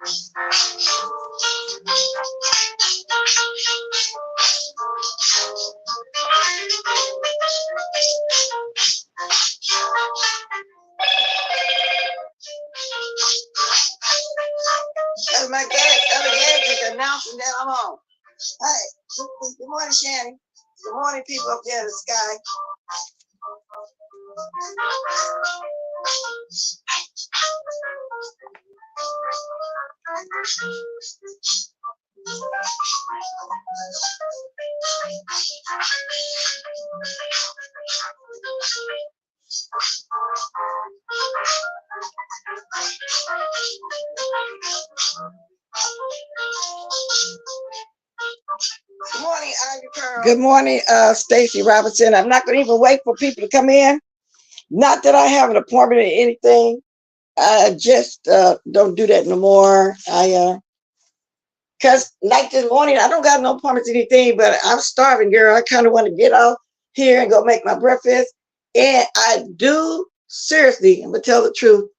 My other gadget is announcing that I'm on. Hi, good morning, Shannon. Good morning, people up there in the sky. Good morning, Ivy Pearl. Good morning, Stacy Robinson. I'm not going to even wait for people to come in. Not that I have an appointment or anything. I just don't do that no more. Because like this morning, I don't got no appointments or anything, but I'm starving, girl. I kind of want to get out here and go make my breakfast. And I do, seriously, I'm going to tell the truth,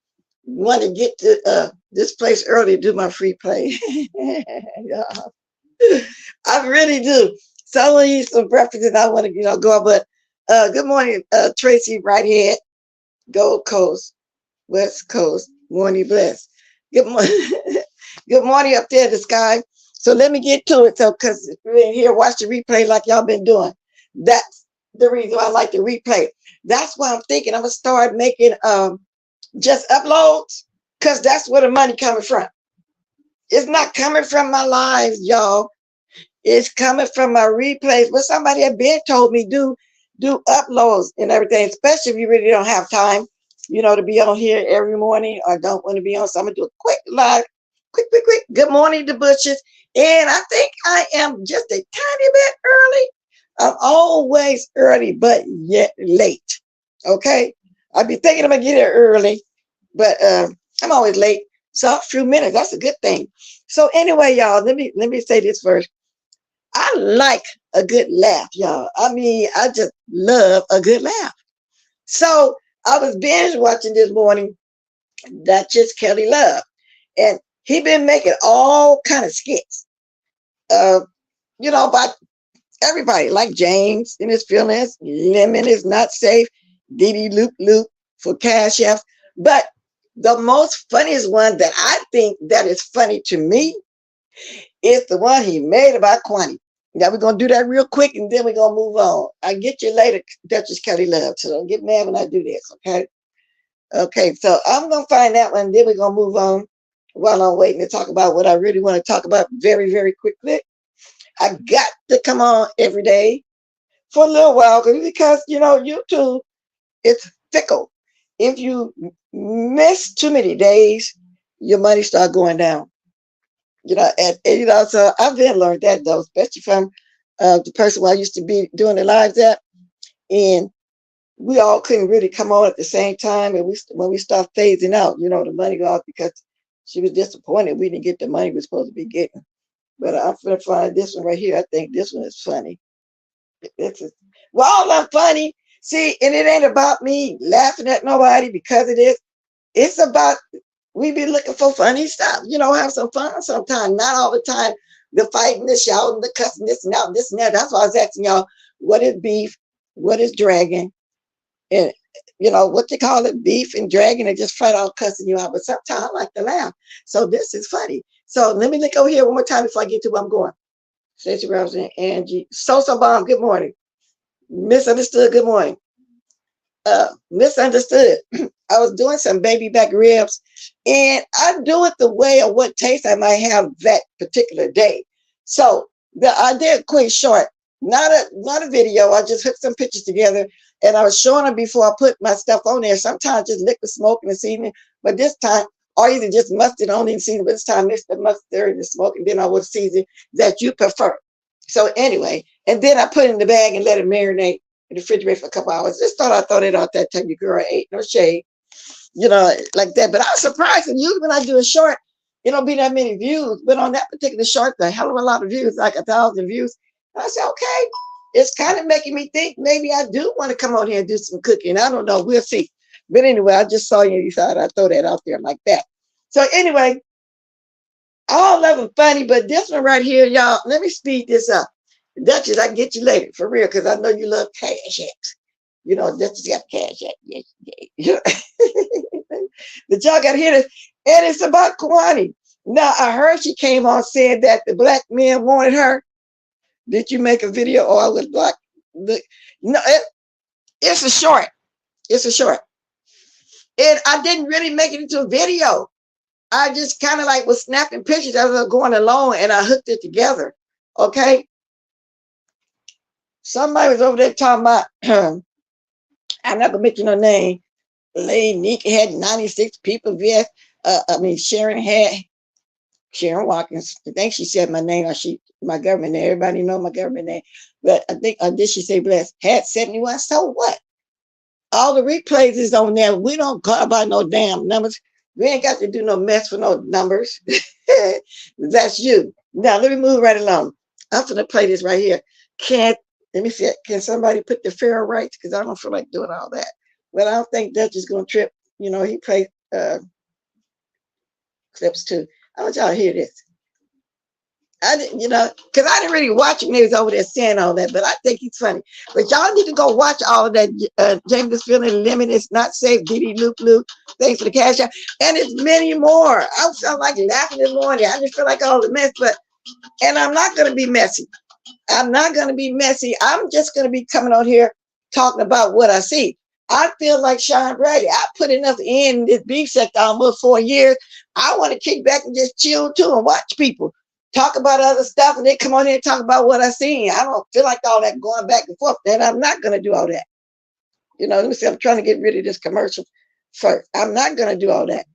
want to get to this place early to do my free play. Yeah. I really do. So I want to eat some breakfast and I want to, go out. But good morning, Tracy Whitehead, Gold Coast, West Coast, morning bless. Good morning. Good morning up there in the sky. So let me get to it. So, because if you're in here, watch the replay like y'all been doing. That's the reason why I like the replay. That's why I'm thinking I'm going to start making just uploads, because that's where the money coming from. It's not coming from my lives, y'all. It's coming from my replays. But somebody had been told me do uploads and everything, especially if you really don't have time, to be on here every morning or don't want to be on. So I'm going to do a quick live, quick. Good morning, the Bushes. And I think I am just a tiny bit early. I'm always early, but yet late. Okay? I'll be thinking I'm going to get here early, but I'm always late. So a few minutes, that's a good thing. So anyway, y'all, let me say this first. I like a good laugh, y'all. I mean, I just love a good laugh. So I was binge watching this morning, Duchess Kelly Love, and he been making all kind of skits, about everybody, like James in his feelings, Lemon is not safe, Diddy Loop for Cash F. But the most funniest one that I think that is funny to me is the one he made about Kwani. Now we're going to do that real quick and then we're going to move on. I'll get you later, Duchess Kelly Love. So don't get mad when I do this, okay? Okay, so I'm going to find that one and then we're going to move on while I'm waiting to talk about what I really want to talk about very, very quickly. I got to come on every day for a little while because, YouTube, it's fickle. If you miss too many days, your money start going down. So I've been learned that though, especially from the person where I used to be doing the lives at, and we all couldn't really come on at the same time. And when we start phasing out, the money go out because she was disappointed we didn't get the money we're supposed to be getting. But I'm gonna find this one right here. I think this one is funny. All I'm funny. See, and it ain't about me laughing at nobody because it is. It's about we be looking for funny stuff, have some fun sometimes, not all the time. The fighting, the shouting, the cussing, this and that. That's why I was asking y'all, what is beef? What is dragging? And what they call it, beef and dragging, and just flat out cussing you out. But sometimes I like to laugh. So this is funny. So let me look over here one more time before I get to where I'm going. Stacey Robinson, Angie, Sosa Bomb, good morning. Misunderstood, good morning. Misunderstood. I was doing some baby back ribs and I do it the way of what taste I might have that particular day. So I did a quick short, not a video. I just hooked some pictures together and I was showing them before I put my stuff on there. Sometimes just liquid smoke in the seasoning, but this time, or either just mustard on in seasoning, but this time mix the mustard and the smoke, and then I would season that you prefer. So anyway, and then I put it in the bag and let it marinate in the refrigerator for a couple hours. Just thought I'd throw that out that time. Your girl ain't no shade, like that. But I was surprised, and usually when I do a short, it don't be that many views. But on that particular short, a hell of a lot of views, like 1,000 views. And I said, okay, it's kind of making me think maybe I do want to come on here and do some cooking. I don't know. We'll see. But anyway, I just saw you and thought I'd throw that out there like that. So anyway, All of them funny, but this one right here, y'all, let me speed this up. Duchess, I can get you later, for real, because I know you love cash apps. You know, Duchess got cash app. Yes, yeah. But y'all got to hear this. And it's about Kwani. Now, I heard she came on saying that the black men wanted her. Did you make a video or I was black? No, it's a short. It's a short. And I didn't really make it into a video. I just kind of like was snapping pictures as I was going along and I hooked it together. Okay. Somebody was over there talking about, I'm not going to mention no name. Lady Nika had 96 people. Yes. Sharon Watkins. I think she said my name or my government name. Everybody know my government name. But I think, did she say blessed? Had 71. So what? All the replays is on there. We don't call about no damn numbers. We ain't got to do no mess for no numbers. That's you. Now, let me move right along. I'm going to play this right here. Let me see. Can somebody put the Pharaoh rights? Because I don't feel like doing all that. But I don't think Dutch is going to trip. You know, he played clips too. I want y'all to hear this. I didn't, because I didn't really watch him. He was over there saying all that, but I think he's funny. But y'all need to go watch all of that. James is feeling limited. It's not safe. Diddy Loop Loop. Thanks for the cash out. And it's many more. I'm like laughing this morning. I just feel like all the mess, and I'm not going to be messy. I'm not going to be messy. I'm just going to be coming on here talking about what I see. I feel like Sean Brady. I put enough in this beef sector almost 4 years. I want to kick back and just chill too and watch people talk about other stuff and they come on here and talk about what I seen. I don't feel like all that going back and forth. And I'm not going to do all that. Let me see. I'm trying to get rid of this commercial first. I'm not going to do all that.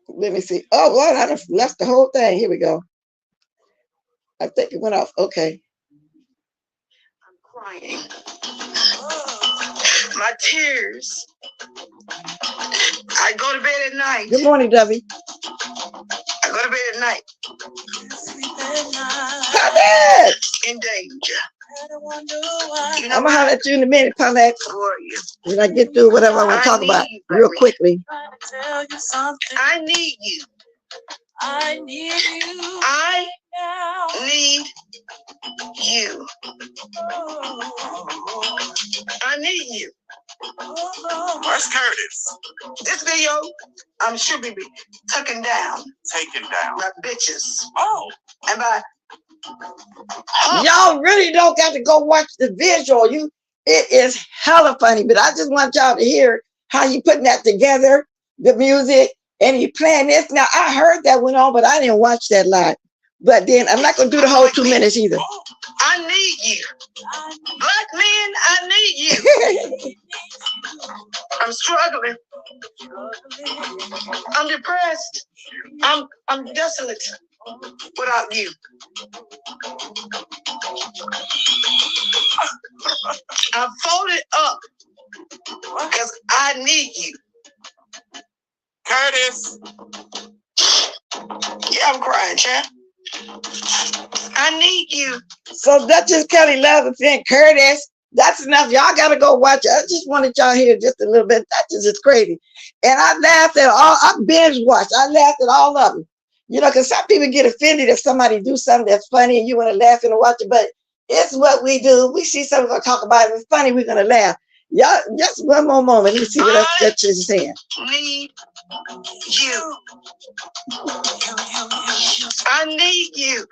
Let me see. Oh, Lord, I just left the whole thing. Here we go. I think it went off. Okay. I'm crying. My tears. I go to bed at night. Good morning, Dovey. I go to bed at night. Paulette! In danger. I'm going to holler at you in a minute, Paulette. When I get through whatever I want to talk about real quickly. I need you. I need you. I need you. I need you. Where's Curtis? This video, should be taken down. Taken down. By bitches. Oh. And by y'all really don't got to go watch the visual. It is hella funny, but I just want y'all to hear how you putting that together, the music, and you playing this. Now I heard that went on, but I didn't watch that live. But then I'm not gonna do the whole 2 minutes either. I need you. Black men, I need you. I'm struggling. I'm depressed. I'm desolate without you. I folded up because I need you. Curtis. Yeah, I'm crying, champ. I need you. So that's just Kelly Love and Curtis. That's enough. Y'all gotta go watch it. I just wanted y'all here just a little bit. That just crazy. And I laughed at all. I binge watched. I laughed at all of them. Because some people get offended if somebody do something that's funny and you want to laugh and watch it. But it's what we do. We see something, we're gonna talk about it. It's funny, we're gonna laugh. Y'all, just one more moment. Let me see what else that is saying. Need you. I need you.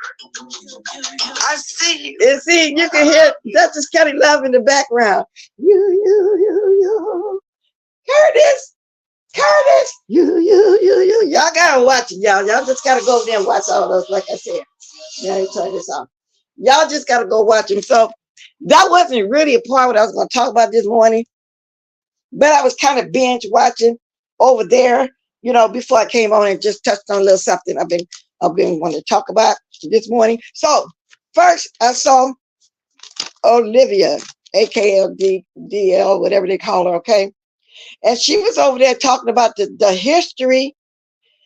I see you. And see, you can hear Duchess Kelly Love in the background. You. Curtis. You. Y'all gotta watch it, y'all. Y'all just gotta go over there and watch all those, like I said. Now you turn this off. Y'all just gotta go watch them. So that wasn't really a part of what I was gonna talk about this morning. But I was kind of binge watching over there, before I came on and just touched on a little something I've been wanting to talk about this morning. So first I saw Olivia, AKLDL, whatever they call her, okay? And she was over there talking about the history,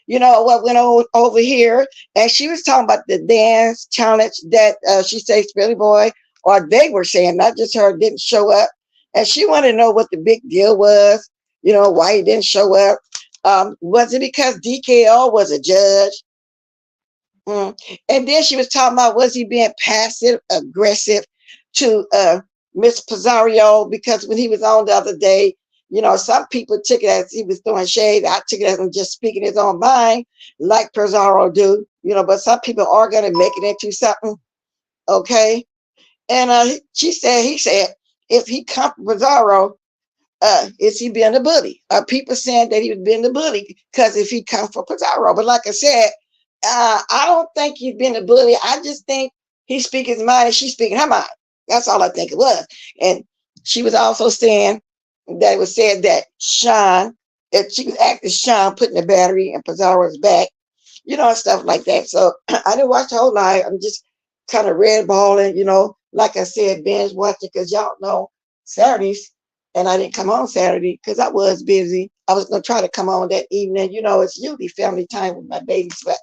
what went on over here. And she was talking about the dance challenge that she says Billy Boy, or they were saying, not just her, didn't show up. And she wanted to know what the big deal was, why he didn't show up. Was it because DKO was a judge? Mm. And then she was talking about, was he being passive aggressive to Miss Pizarro? Because when he was on the other day, you know, some people took it as he was throwing shade. I took it as him just speaking his own mind, like Pizarro do. You know, but some people are going to make it into something. Okay. And he said, if he come from Pizarro, is he being a bully? People saying that he was being a bully because if he come from Pizarro. But like I said, I don't think he's been a bully. I just think he speaking his mind and she's speaking her mind. That's all I think it was. And she was also saying that it was said that Sean, that she was acting Sean putting the battery in Pizarro's back, you know, and stuff like that. So I didn't watch the whole live. I'm just kind of red balling, you know, like I said, binge watching because y'all know Saturdays. And I didn't come on Saturday because I was busy. I was going to try to come on that evening. You know, it's usually family time with my babies, but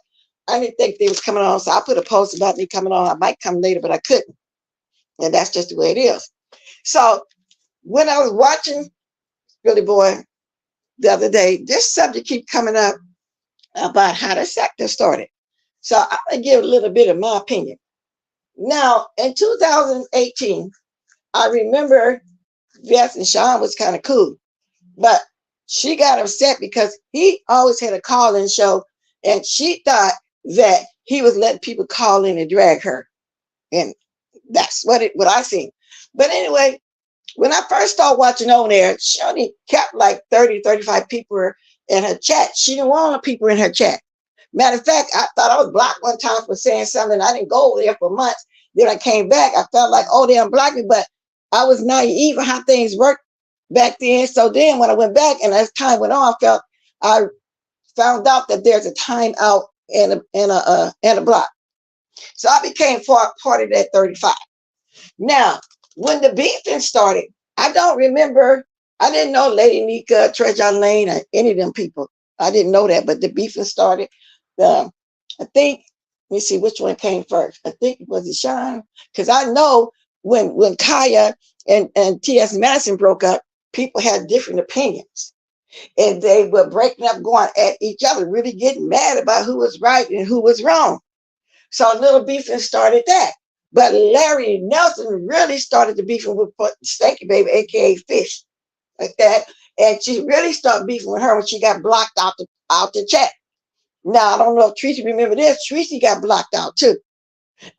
I didn't think they was coming on. So I put a post about me coming on. I might come later, but I couldn't. And that's just the way it is. So when I was watching Billy Boy the other day, this subject keep coming up about how the sector started. So I'm going to give a little bit of my opinion. Now, in 2018, I remember, yes, and Sean was kind of cool, but she got upset because he always had a call-in show, and she thought that he was letting people call in and drag her. And that's what I seen. But anyway, when I first started watching on there, she only kept like 30, 35 people in her chat. She didn't want people in her chat. Matter of fact, I thought I was blocked one time for saying something. I didn't go over there for months. Then I came back. I felt like, oh, they unblocked me, but I was naive on how things worked back then. So then when I went back and as time went on, I found out that there's a timeout and a block. So I became part of that 35. Now, when the beefing started, I don't remember. I didn't know Lady Nika, Treasure Lane, or any of them people. I didn't know that, but the beefing started. I think, let me see which one came first. I think it was Sean, because I know when Kaya and T.S. Madison broke up, people had different opinions. And they were breaking up, going at each other, really getting mad about who was right and who was wrong. So a little beefing started that. But Larry Nelson really started the beefing with Stanky Baby, aka Fish, like that. And she really started beefing with her when she got blocked out the chat. Now I don't know if Tracy remember this. Tracy got blocked out too.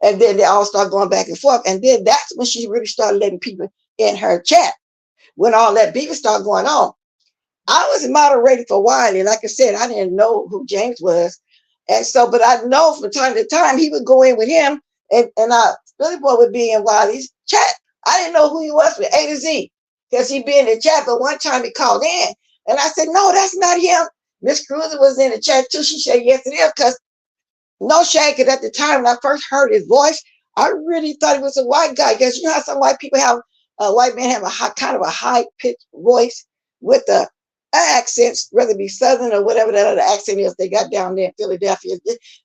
And then they all started going back and forth. And then that's when she really started letting people in her chat. When all that beefing started going on. I was moderating for a while, and like I said, I didn't know who James was. And so, but I know from time to time he would go in with him, and Billy Boy would be in Wiley's chat. I didn't know who he was from A to Z because he'd be in the chat, but one time he called in, and I said, no, that's not him. Miss Cruiser was in the chat too. She said, yes, it is, because no shade, because at the time when I first heard his voice, I really thought he was a white guy, because you know how some white people have, white men have kind of a high-pitched voice with the accents, whether it be Southern or whatever that other accent is they got down there in Philadelphia,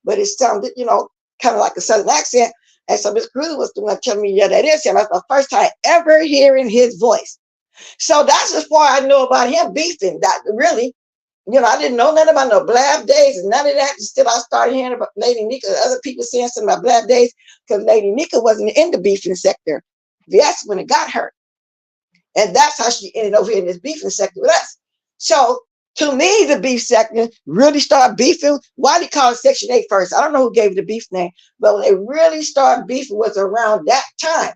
but it sounded, you know, kind of like a Southern accent. And so Miss Cruiser was the one telling me, yeah, that is him. That's the first time ever hearing his voice. So that's as far I know about him beefing. That really, you know, I didn't know nothing about no blab days and none of that. Until I started hearing about Lady Nika, other people saying something about blab days, because Lady Nika wasn't in the beefing sector. That's when it got her. And that's how she ended over here in this beefing sector with us. So to me, the beef sector really started beefing. Why they call it Section 8 first? I don't know who gave the beef name, but when they really started beefing was around that time.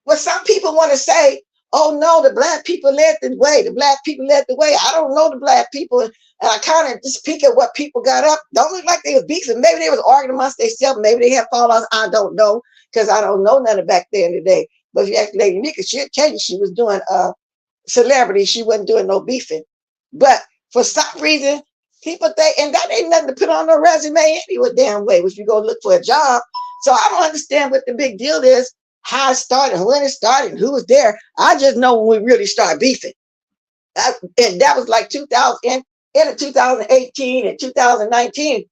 What some people want to say, oh no, the black people led the way. The black people led the way. I don't know the black people. And I kind of just peek at what people got up. Don't look like they was beefing. Maybe they was arguing amongst themselves. Maybe they had fallouts. I don't know, because I don't know nothing back then today. But if you ask Lady Nika, she'll tell you she was doing celebrity. She wasn't doing no beefing. But for some reason, people think, and that ain't nothing to put on no resume anyway, damn way, if you go look for a job. So I don't understand what the big deal is, how it started, when it started, and who was there. I just know when we really started beefing. And that was like 2000, in 2018 and 2019.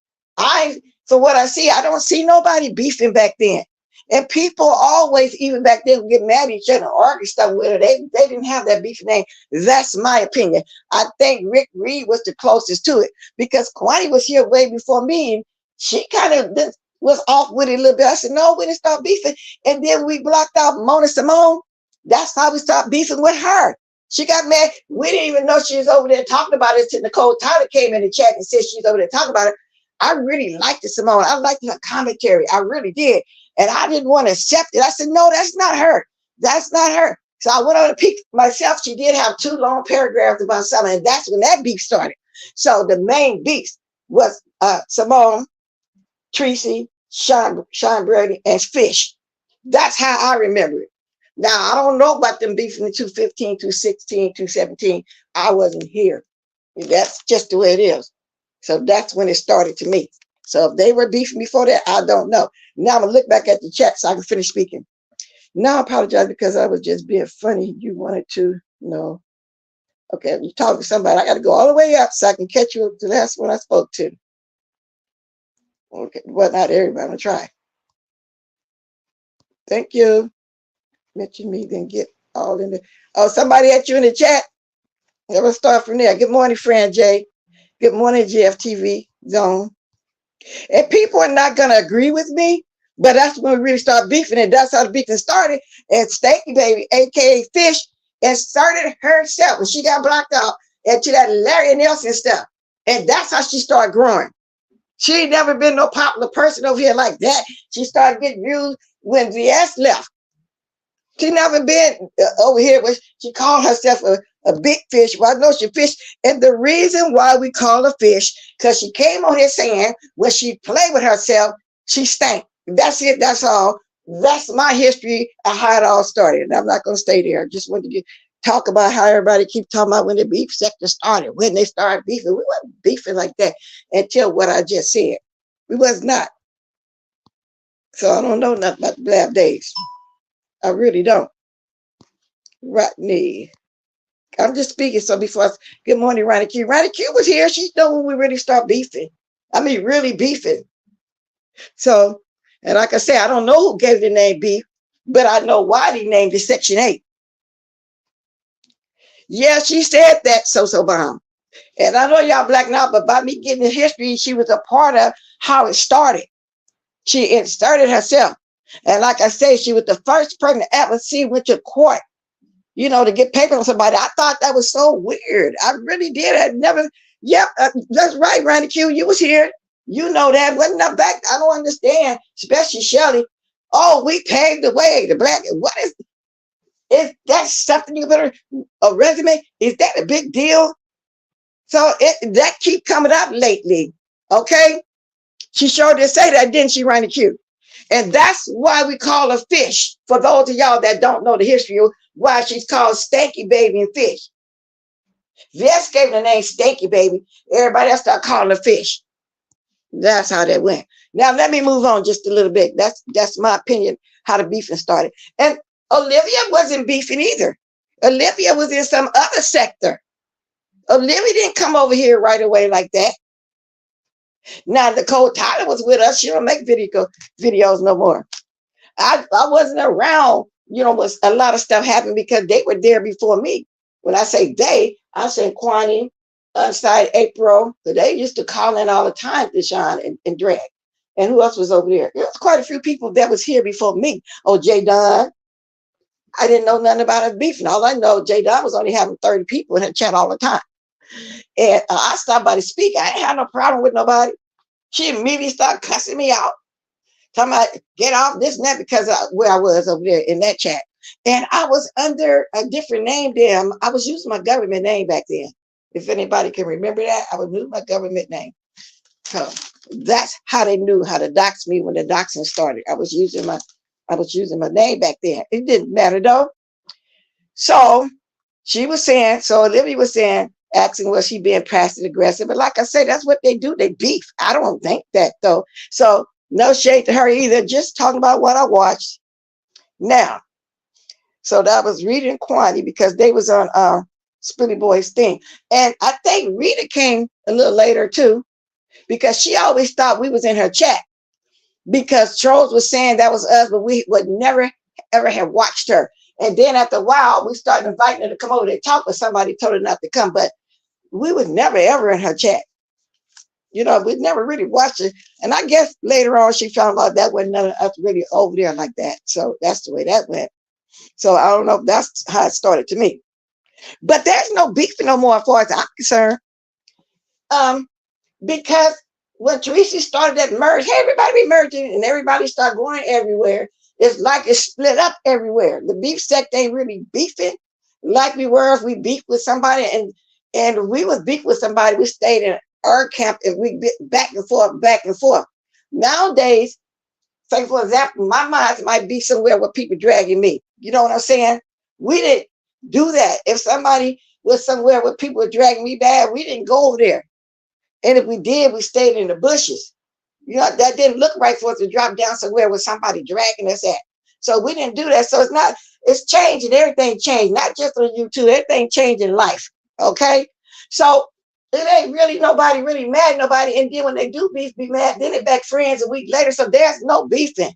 From what I see, I don't see nobody beefing back then. And people always, even back then, would get mad at each other and argue stuff with her. They didn't have that beef name. That's my opinion. I think Rick Reed was the closest to it, because Kwani was here way before me. she kind of was off with it a little bit. I said, no, we didn't start beefing. And then we blocked out Mona Simone. That's how we started beefing with her. She got mad. We didn't even know she was over there talking about it until Nicole Tyler came in the chat and said she's over there talking about it. I really liked it, Simone. I liked her commentary. I really did. And I didn't want to accept it. I said, no, that's not her. That's not her. So I went on to peek myself. She did have 2 long paragraphs about something. And that's when that beef started. So the main beef was Simone, Tracy, Sean Brady, and Fish. That's how I remember it. Now, I don't know about them beefing in 215, 216, 217. I wasn't here. That's just the way it is. So that's when it started to me. So if they were beefing before that, I don't know. Now I'm going to look back at the chat so I can finish speaking. Now I apologize because I was just being funny. You wanted to know. Okay, you talk to somebody. I got to go all the way up so I can catch you up to the last one I spoke to. Okay, well, not everybody. I'm going to try. Thank you. Mention me, then get all in there. Oh, somebody at you in the chat? Let's start from there. Good morning, Fran J. Good morning, GFTV Zone. And people are not going to agree with me, but that's when we really start beefing, and that's how the beefing started. And Stanky Baby, aka Fish, inserted herself when she got blocked out into that Larry Nelson stuff. And that's how she started growing. She ain't never been no popular person over here like that. She started getting views when VS left. She never been over here, but she called herself a big fish. Well, I know she fish. And the reason why we call her fish, because she came on here saying when she played with herself, she stank. That's it. That's all. That's my history of how it all started. And I'm not going to stay there. I just wanted to talk about how everybody keep talking about when the beef sector started, when they started beefing. We weren't beefing like that until what I just said. We was not. So I don't know nothing about the Blab days. I really don't. Rodney. I'm just speaking. So before I, good morning, Ronnie Q. Ronnie Q was here. She know when we really start beefing. I mean, really beefing. So, and like I said, I don't know who gave the name beef, but I know why they named it Section 8. Yeah, she said that, So Bomb. And I know y'all blacking out, but by me getting the history, she was a part of how it started. She inserted herself. And like I say, she was the first person to ever see went to court, you know, to get paper on somebody. I thought that was so weird. I really did. I never, yep, that's right, Randy Q. You was here. You know that. Wasn't that back? I don't understand, especially Shelley. Oh, we paved the way. The black, what is that something you better, a resume? Is that a big deal? So that keep coming up lately, okay? She sure did say that, didn't she, Randy Q? And that's why we call her Fish. For those of y'all that don't know the history of why she's called Stanky Baby and Fish. Vess gave the name Stanky Baby. Everybody else started calling her Fish. That's how that went. Now let me move on just a little bit. That's my opinion how the beefing started. And Olivia wasn't beefing either. Olivia was in some other sector. Olivia didn't come over here right away like that. Now Nicole Tyler was with us. She don't make videos no more. I wasn't around, you know, was a lot of stuff happened because they were there before me. When I say they, I'm saying Kwani, Unside April, because they used to call in all the time to Sean and Drag. And who else was over there? There was quite a few people that was here before me. Oh, J Don. I didn't know nothing about her beefing. All I know, J Don was only having 30 people in her chat all the time. And I stopped by to speak. I didn't have no problem with nobody. She immediately started cussing me out. Talking about get off this and that because of where I was over there in that chat. And I was under a different name then. I was using my government name back then. If anybody can remember that, I would use my government name. So that's how they knew how to dox me when the doxing started. I was using my name back then. It didn't matter though. So she was saying, so Olivia was saying, asking was she being passive aggressive. But like I said, that's what they do. They beef. I don't think that though. So no shade to her either. Just talking about what I watched. Now, so that was Rita and Kwani because they was on Spilly Boy's thing. And I think Rita came a little later too because she always thought we was in her chat because Trolls was saying that was us, but we would never ever have watched her. And then after a while, we started inviting her to come over to talk, but somebody told her not to come. But we was never ever in her chat. We never really watched it. And I guess later on she found out that wasn't none of us really over there like that. So that's the way that went. So I don't know if that's how it started to me. But there's no beef no more as far as I'm concerned. Um, because when Teresa started that merge, hey, everybody be merging and everybody started going everywhere. It's like it's split up everywhere. The beef sect ain't really beefing like we were if we beef with somebody, and we was beef with somebody, we stayed in our camp and we bit back and forth, back and forth. Nowadays, say for example, my mind might be somewhere where people dragging me. You know what I'm saying? We didn't do that. If somebody was somewhere where people were dragging me bad, we didn't go over there. And if we did, we stayed in the bushes. That didn't look right for us to drop down somewhere with somebody dragging us at. So we didn't do that. So it's changing. Everything changed, not just on YouTube. Everything changed in life. Okay. So it ain't really nobody really mad at nobody. And then when they do beef, be mad, then they back friends a week later. So there's no beefing.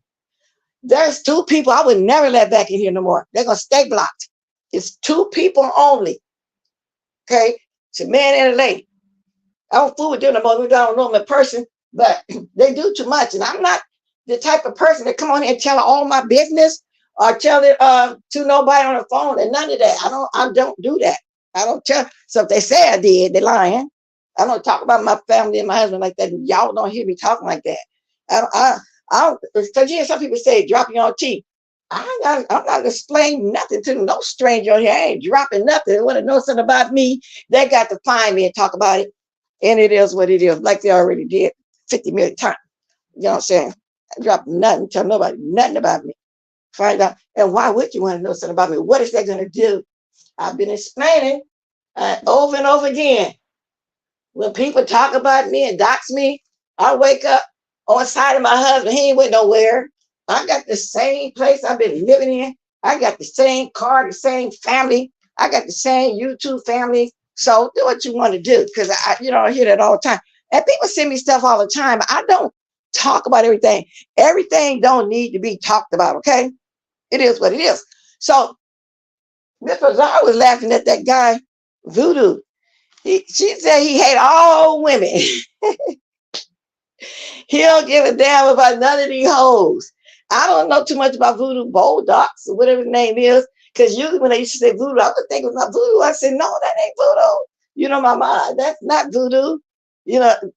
There's two people I would never let back in here no more. They're going to stay blocked. It's two people only. Okay. It's a man and a lady. I don't fool with them no more. I don't know them in person, but they do too much. And I'm not the type of person that come on here and tell all my business or tell it to nobody on the phone and none of that. I don't do that. I don't tell. So if they say I did, they're lying. I don't talk about my family and my husband like that. Y'all don't hear me talking like that. I don't, because you hear some people say dropping your teeth. I'm not explaining nothing to no stranger here. I ain't dropping nothing. They want to know something about me, they got to find me and talk about it. And it is what it is, like they already did 50 million times. You know what I'm saying? I drop nothing, tell nobody nothing about me. Find out. And why would you want to know something about me? What is that going to do? I've been explaining over and over again. When people talk about me and dox me, I wake up on the side of my husband. He ain't went nowhere. I got the same place I've been living in. I got the same car, the same family. I got the same YouTube family. So do what you want to do, because I hear that all the time. And people send me stuff all the time. I don't talk about everything. Everything don't need to be talked about, okay? It is what it is. So Miss Bazaar was laughing at that guy, Voodoo. She said he hate all women. He don't give a damn about none of these hoes. I don't know too much about Voodoo Bulldogs or whatever the name is. Because usually when they used to say voodoo, I would think it was not voodoo. I said, no, that ain't voodoo. My mind, that's not voodoo.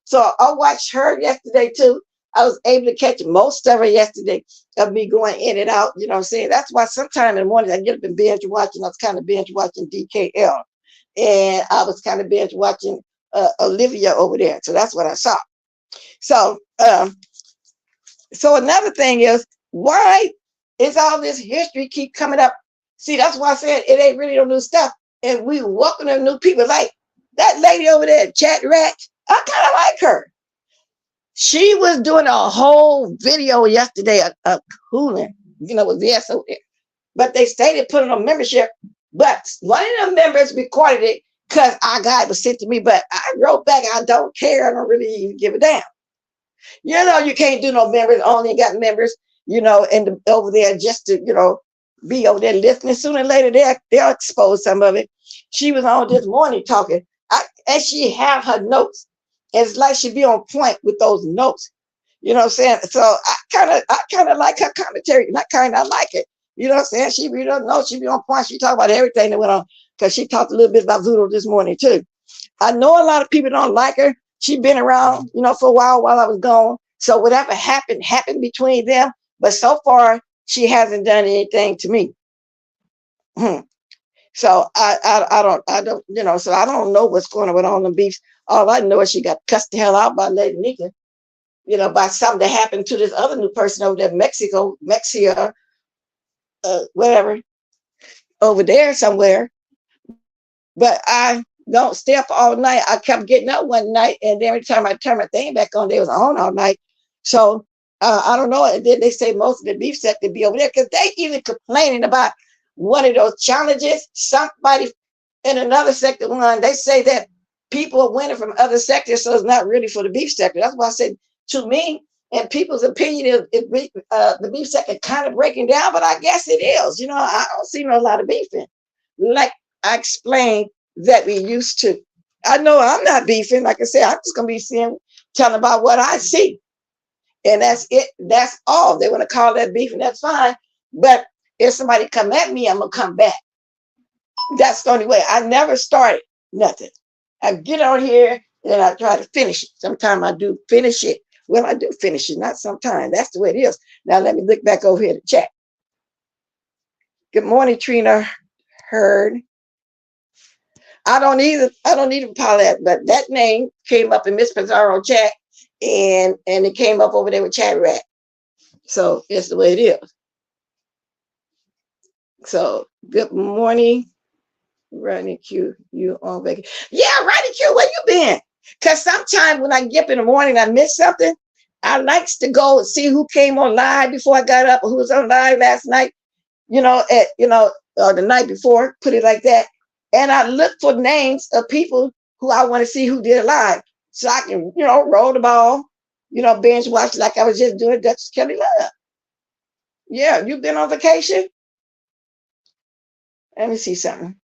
So I watched her yesterday too. I was able to catch most of her yesterday of me going in and out. You know what I'm saying? That's why sometime in the morning I get up and binge watching. I was kind of binge watching DKL. And I was kind of binge watching Olivia over there. So that's what I saw. So, so another thing is, why is all this history keep coming up? See, that's why I said it ain't really no new stuff. And we welcome to new people. Like that lady over there, Chat Rat, I kind of like her. She was doing a whole video yesterday of cooling, with the S over there. But they stated putting on membership. But one of the members recorded it because our guy was sent to me. But I wrote back, I don't care. I don't really even give a damn. You can't do no members, only got members, and over there just to, be over there listening. Sooner or later, they'll expose some of it. She was on this morning talking, and she have her notes. And it's like she be on point with those notes. You know what I'm saying? So I kind of like her commentary. I like it. You know what I'm saying? She be on notes. She be on point. She talk about everything that went on, because she talked a little bit about voodoo this morning too. I know a lot of people don't like her. She been around, for a while I was gone. So whatever happened between them. But so far, she hasn't done anything to me. So I don't, so I don't know what's going on with all them beefs. All I know is she got cussed the hell out by Lady Nika, by something that happened to this other new person over there, Mexico, whatever, over there somewhere. But I don't stay up all night. I kept getting up one night, and every time I turned my thing back on, they was on all night. So I don't know. And then they say most of the beef set could be over there, because they even complaining about one of those challenges. Somebody in another sector won. They say that people are winning from other sectors, so it's not really for the beef sector. That's why I said, to me, and people's opinion is the beef sector kind of breaking down, but I guess it is. I don't see a lot of beefing. Like I explained that we used to. I know I'm not beefing. Like I said, I'm just going to be seeing telling about what I see. And that's it. That's all. They want to call that beef, and that's fine. But if somebody come at me, I'm going to come back. That's the only way. I never started nothing. I get on here and I try to finish it. Sometimes I do finish it. Well, I do finish it, not sometimes. That's the way it is. Now let me look back over here to chat. Good morning, Trina Heard. I don't even call that, but that name came up in Miss Pizarro chat, and it came up over there with Chat Rat. So it's the way it is. So good morning. Ronnie Q, you on vacation? Yeah, Ronnie Q, where you been? Because sometimes when I get up in the morning, I miss something. I likes to go and see who came on live before I got up, or who was on live last night. The night before, put it like that. And I look for names of people who I want to see who did it live, so I can, roll the ball, binge watch like I was just doing Dutch Kelly Love. Yeah, you been on vacation? Let me see something.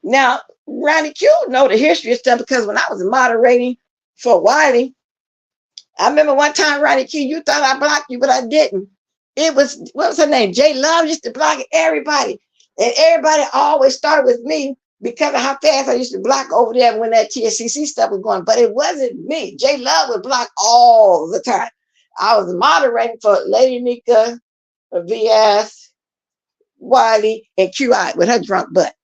Now, Ronnie Q know the history of stuff, because when I was moderating for Wiley, I remember one time, Ronnie Q, you thought I blocked you, but I didn't. It was, what was her name? J Love used to block everybody. And everybody always started with me because of how fast I used to block over there when that TSCC stuff was going. But it wasn't me. J Love would block all the time. I was moderating for Lady Nika, VS, Wiley, and QI with her drunk butt.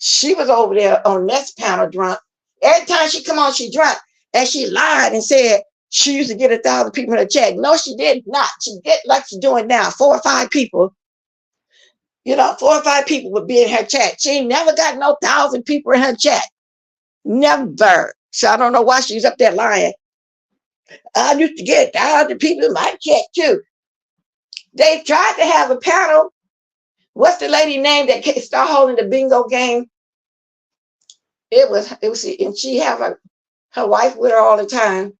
She was over there on this panel drunk. Every time she come on, she drunk. And she lied and said she used to get 1,000 people in the chat. No, she did not. She get like she's doing now, 4 or 5 people. 4 or 5 people would be in her chat. She ain't never got no 1,000 people in her chat. Never. So I don't know why she's up there lying. I used to get 1,000 people in my chat too. They tried to have a panel. What's the lady name that started holding the bingo game? It was, and she have her wife with her all the time.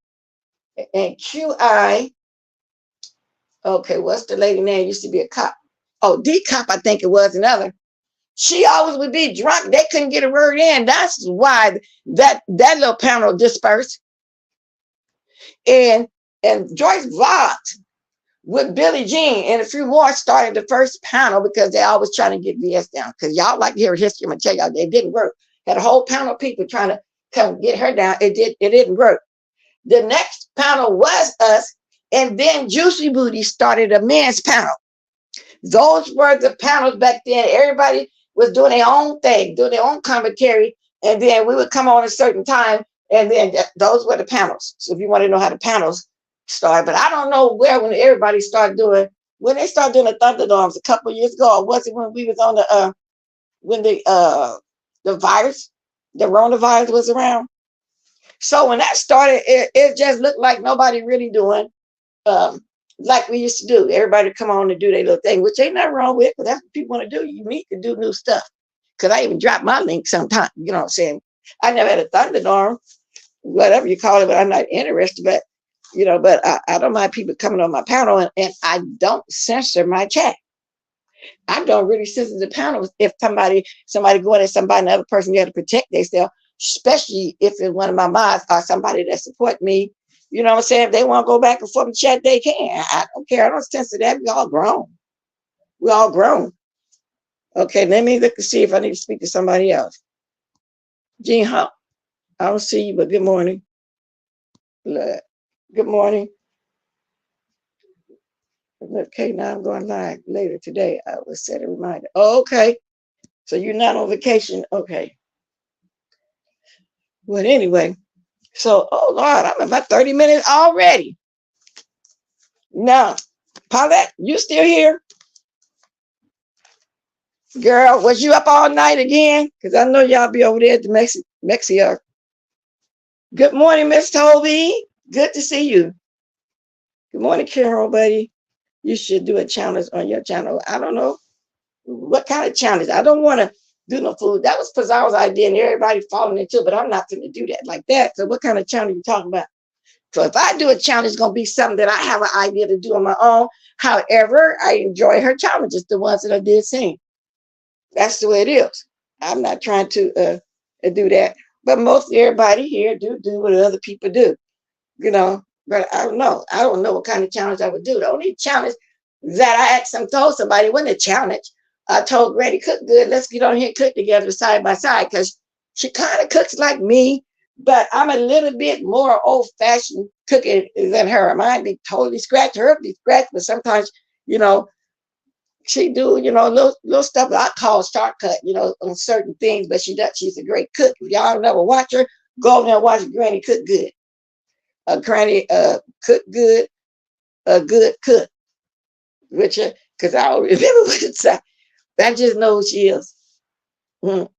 And QI, okay, what's the lady name? Used to be a cop. Oh, D cop, I think it was another. She always would be drunk. They couldn't get a word in. That's why that little panel dispersed. And Joyce vlogged with Billie Jean, and a few more started the first panel, because they always trying to get VS down. Because y'all like to hear history. I'm gonna tell y'all, it didn't work. Had a whole panel of people trying to come get her down. It didn't work. The next panel was us, and then Juicy Booty started a men's panel. Those were the panels back then. Everybody was doing their own thing, doing their own commentary, and then we would come on a certain time, and then those were the panels. So if you want to know how the panels started, but I don't know where when everybody started doing, when they started doing the Thunderdorms a couple of years ago, or was it when we was on the when the virus, the coronavirus was around? So when that started, it just looked like nobody really doing like we used to do. Everybody come on and do their little thing, which ain't nothing wrong with it, but that's what people want to do. You need to do new stuff. Because I even drop my link sometimes, you know what I'm saying? I never had a Thunderdorm, whatever you call it, but I'm not interested. But, but I don't mind people coming on my panel, and I don't censor my chat. I don't really censor the panels. If somebody going at somebody, another person, you have to protect themselves, especially if it's one of my mods or somebody that support me. You know what I'm saying? If they want to go back and forth and chat, they can. I don't care. I don't censor that. We all grown. We all grown. Okay, let me look to see if I need to speak to somebody else. Jean Hop, I don't see you, but good morning. Good morning. Okay, now I'm going live later today. I will set a reminder. Oh, okay. So you're not on vacation. Okay. Well, anyway. So, oh Lord, I'm about 30 minutes already. Now, Paulette, you still here? Girl, was you up all night again? Because I know y'all be over there at the Mexico. Good morning, Miss Toby. Good to see you. Good morning, Carol, buddy. You should do a challenge on your channel. I don't know what kind of challenge. I don't want to do no food. That was Pizarro's idea, and everybody falling into it, but I'm not going to do that like that. So what kind of challenge are you talking about? So if I do a challenge, it's going to be something that I have an idea to do on my own. However, I enjoy her challenges, the ones that I did sing. That's the way it is. I'm not trying to do that. but most everybody here do what other people do, you know. But I don't know. I don't know what kind of challenge I would do. The only challenge that I actually told somebody wasn't a challenge. I told Granny cook good. Let's get on here and cook together side by side because she kind of cooks like me, but I'm a little bit more old fashioned cooking than her. Mine be totally scratch, her be scratch, but sometimes, you know, she do, you know, little stuff that I call shortcut, you know, on certain things, but she does, she's a great cook. If y'all never watch her, go over there and watch Granny cook good. Granny cook good, a good cook, which because I don't remember what it's like. I just know who she is. Mm.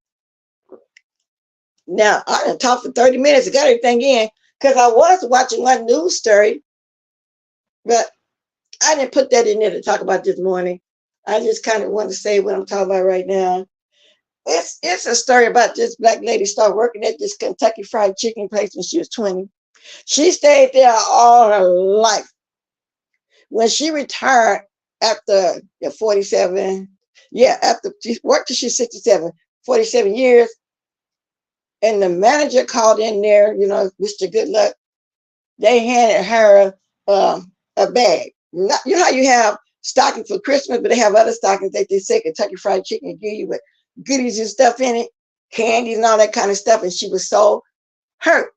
Now I done talked for 30 minutes. I got everything in because I was watching one news story, but I didn't put that in there to talk about this morning. I just kind of want to say what I'm talking about right now. It's a story about this black lady started working at this Kentucky Fried Chicken place when she was 20. She stayed there all her life. When she retired after 47, yeah, after she worked till she's 67, 47 years, and the manager called in there, you know, Mr. Good Luck. They handed her a bag. Not, you know how you have stockings for Christmas, but they have other stockings that they say Kentucky Fried Chicken give you with goodies and stuff in it, candies and all that kind of stuff. And she was so hurt.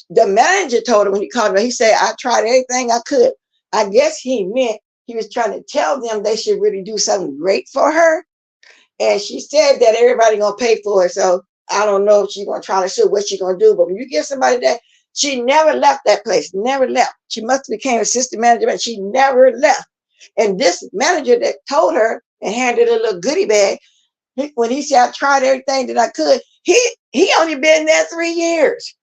The manager told her when he called her, he said, I tried everything I could. I guess he meant he was trying to tell them they should really do something great for her. And she said that everybody gonna pay for it. So I don't know if she's gonna try to show what she's gonna do. But when you give somebody that, she never left that place, never left. She must have became assistant manager, but she never left. And this manager that told her and handed her a little goodie bag, when he said I tried everything that I could, he only been there 3 years.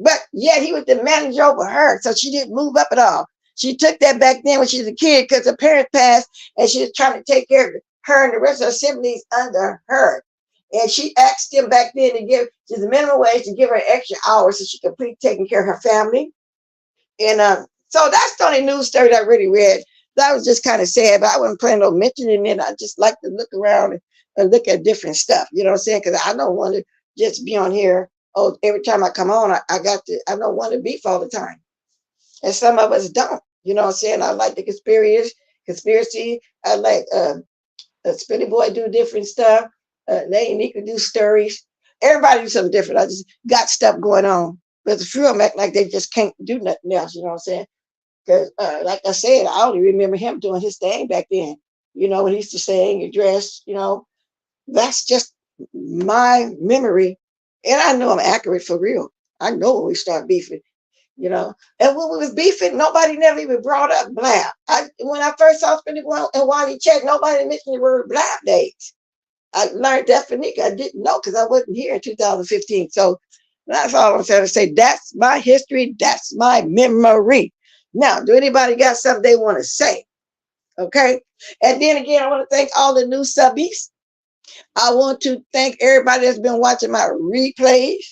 But yet he was the manager over her, so she didn't move up at all. She took that back then when she was a kid because her parents passed and she was trying to take care of her and the rest of her siblings under her. And she asked him back then to give just the minimum wage to give her extra hours so she could be taking care of her family. And so that's the only news story that I really read. That was just kind of sad, but I wasn't planning on mentioning it. I just like to look around and look at different stuff. You know what I'm saying? Because I don't want to just be on here. Oh, every time I come on, I don't want to beef all the time. And some of us don't. You know what I'm saying? I like the conspiracy. I like Spinny Boy do different stuff. They need to do stories. Everybody do something different. I just got stuff going on. But a few of them act like they just can't do nothing else. You know what I'm saying? Because like I said, I only remember him doing his thing back then. You know, when he used to sing and dress, you know, that's just my memory. And I know I'm accurate for real. I know when we start beefing, you know. And when we was beefing, nobody never even brought up blab. When I first saw Spinny Boy and Wally Check, nobody mentioned the word blab days. I learned that for Nick. I didn't know because I wasn't here in 2015. So that's all I'm trying to say. That's my history. That's my memory. Now, do anybody got something they want to say? Okay. And then again, I want to thank all the new subbies. I want to thank everybody that's been watching my replays.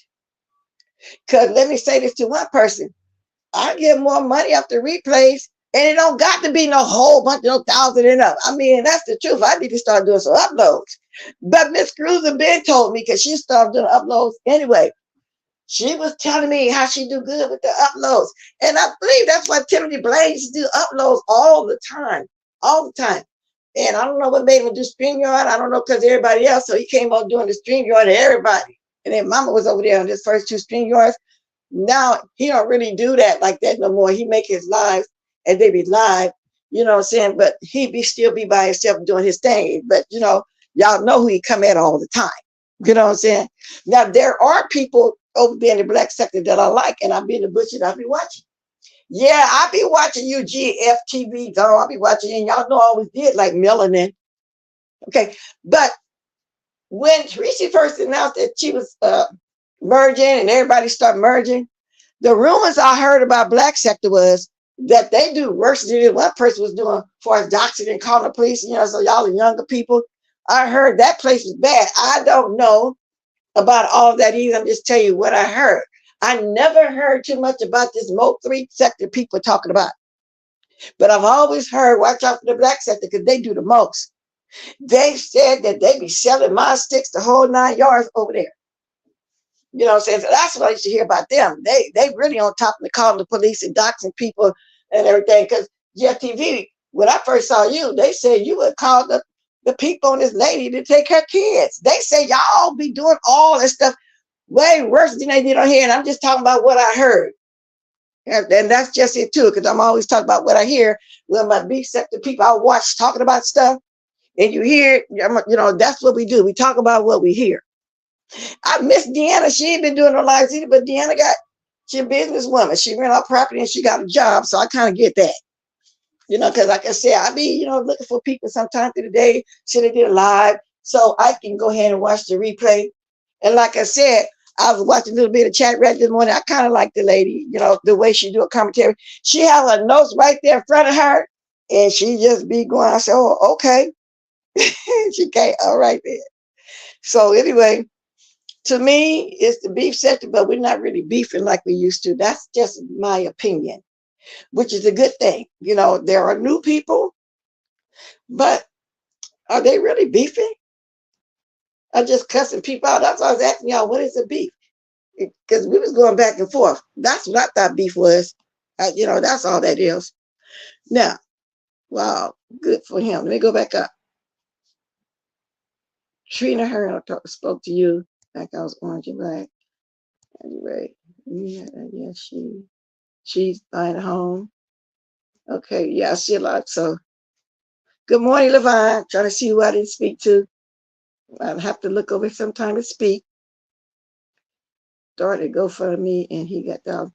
Because let me say this to one person. I get more money after replays, and it don't got to be no whole bunch, no thousand and up. I mean, that's the truth. I need to start doing some uploads. But Miss Cruiser Ben told me, because she started doing uploads anyway. She was telling me how she do good with the uploads. And I believe that's why Timothy Blaze do uploads all the time. All the time. And I don't know what made him do StreamYard. I don't know because everybody else. So he came on doing the StreamYard to everybody. And then Mama was over there on his first 2 StreamYards. Now he don't really do that like that no more. He make his lives and they be live, you know what I'm saying? But he still be by himself doing his thing. But you know, y'all know who he come at all the time. You know what I'm saying? Now there are people over there in the black sector that I like, and I'll be in the bushes, I'll be watching. Yeah, I'll be watching you GFTV, though. I'll be watching, and y'all know I always did like melanin. Okay, but when Teresa first announced that she was merging and everybody started merging, the rumors I heard about black sector was that they do worse than one person was doing for as doxing and calling the police, you know, so y'all are younger people. I heard that place was bad. I don't know about all that either. I'm just telling you what I heard. I never heard too much about this Mo 3 sector people talking about. But I've always heard, watch out for the black sector because they do the most. They said that they be selling my sticks the whole 9 yards over there. You know what I'm saying? So that's what I used to hear about them. They really on top of the calling the police and doxing people and everything. Because TV, when I first saw you, they said you would call the people on this lady to take her kids. They say y'all be doing all this stuff way worse than they did on here. And I'm just talking about what I heard. And that's just it too, because I'm always talking about what I hear when my beef sector people I watch talking about stuff. And you hear, you know, that's what we do. We talk about what we hear. I miss Deanna. She ain't been doing no lives either, but she's a businesswoman. She ran out property and she got a job. So I kind of get that. You know, because like I said, I be, you know, looking for people sometime through the day. Should have did a live so I can go ahead and watch the replay. And like I said, I was watching a little bit of chat right this morning. I kind of like the lady, you know, the way she do a commentary. She have her notes right there in front of her, and she just be going. I said, "Oh, okay." She can't. All right then. So anyway, to me, it's the beef sector, but we're not really beefing like we used to. That's just my opinion, which is a good thing. You know, there are new people, but are they really beefing? Or just cussing people out? That's why I was asking y'all, what is a beef? Because we was going back and forth. That's what I thought beef was. You know, that's all that is. Now, wow, good for him. Let me go back up. Trina Hearn spoke to you like I was orange and black. Anyway, yeah, she's buying a home. Okay, yeah, I see a lot. So, good morning, Levine. Trying to see who I didn't speak to. I'll have to look over sometime to speak. Started go for me, and he got down.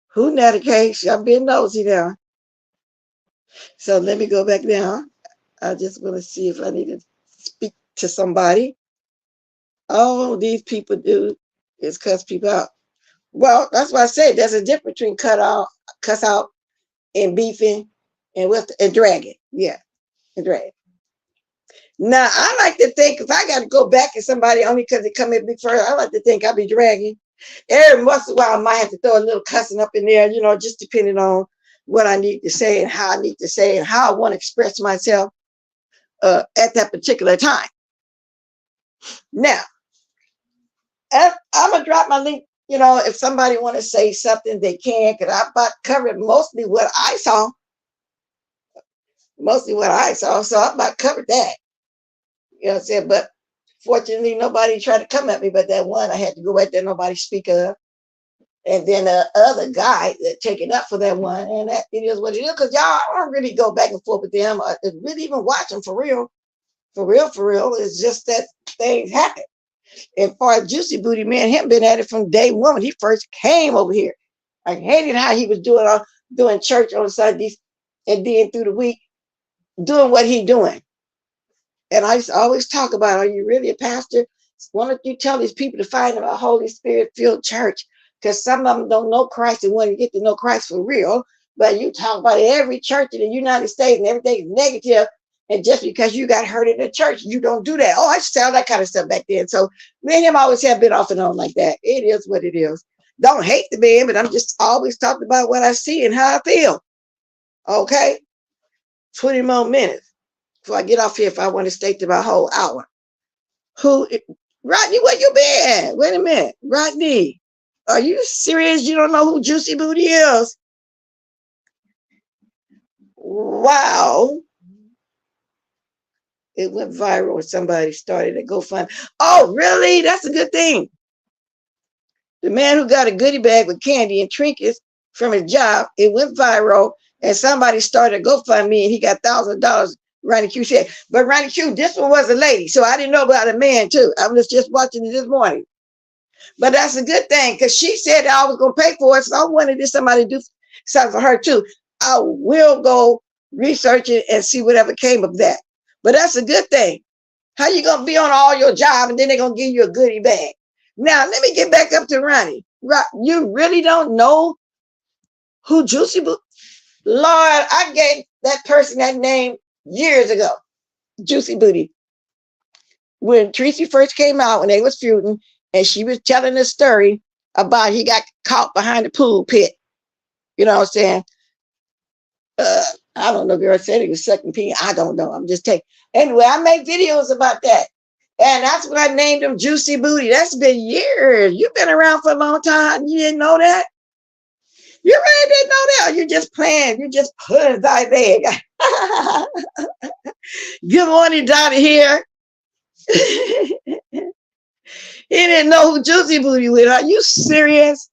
Who that case? I've been nosy now. So let me go back down. I just want to see if I need to speak to somebody. All these people do is cuss people out. Well, that's why I say there's a difference between cuss out, and beefing, and dragging. Yeah, and dragging. Now, I like to think if I got to go back at somebody only because they come at me first, I like to think I'll be dragging. Every once in a while, I might have to throw a little cussing up in there, you know, just depending on what I need to say and how I need to say and how I want to express myself at that particular time. Now, I'm going to drop my link. You know, if somebody want to say something, they can, because I about covered mostly what I saw. So I about covered that. You know what I'm saying? But fortunately, nobody tried to come at me, but that one I had to go at that nobody speak of. And then the other guy that taking up for that one, and that it is what it is, because y'all I don't really go back and forth with them or really even watch them for real. For real. It's just that things happen. And far as Juicy Booty, man, him been at it from day one when he first came over here. I hated how he was doing church on Sundays and then through the week doing what he doing. And I used to always talk about, are you really a pastor? Why don't you tell these people to find a Holy Spirit-filled church? Because some of them don't know Christ and want to get to know Christ for real. But you talk about every church in the United States and everything is negative. And just because you got hurt in the church, you don't do that. Oh, I used to say all that kind of stuff back then. So me and him always have been off and on like that. It is what it is. Don't hate the man, but I'm just always talking about what I see and how I feel. Okay? 20 more minutes before I get off here if I want to stay to my whole hour. Rodney, where you been? Wait a minute. Rodney, are you serious? You don't know who Juicy Booty is? Wow. It went viral when somebody started a GoFundMe. Oh, really? That's a good thing. The man who got a goodie bag with candy and trinkets from his job, it went viral, and somebody started a GoFundMe, and he got $1,000. Ronnie Q said, but Ronnie Q, this one was a lady, so I didn't know about a man too. I was just watching it this morning. But that's a good thing, because she said I was going to pay for it, so I wanted somebody to do something for her too. I will go research it and see whatever came of that. But that's a good thing. How you going to be on all your job and then they're going to give you a goodie bag? Now, let me get back up to Ronnie. You really don't know who Juicy Booty? Lord, I gave that person that name years ago, Juicy Booty. When Tracy first came out, when they was feuding, and she was telling the story about he got caught behind the pool pit. You know what I'm saying? I don't know, girl said he was sucking pee. I don't know. I'm just taking. Anyway, I make videos about that. And that's what I named him Juicy Booty. That's been years. You've been around for a long time. You didn't know that? You really didn't know that? You just playing. You just put it out there. Good morning, Dottie here. He didn't know who Juicy Booty was. Are you serious?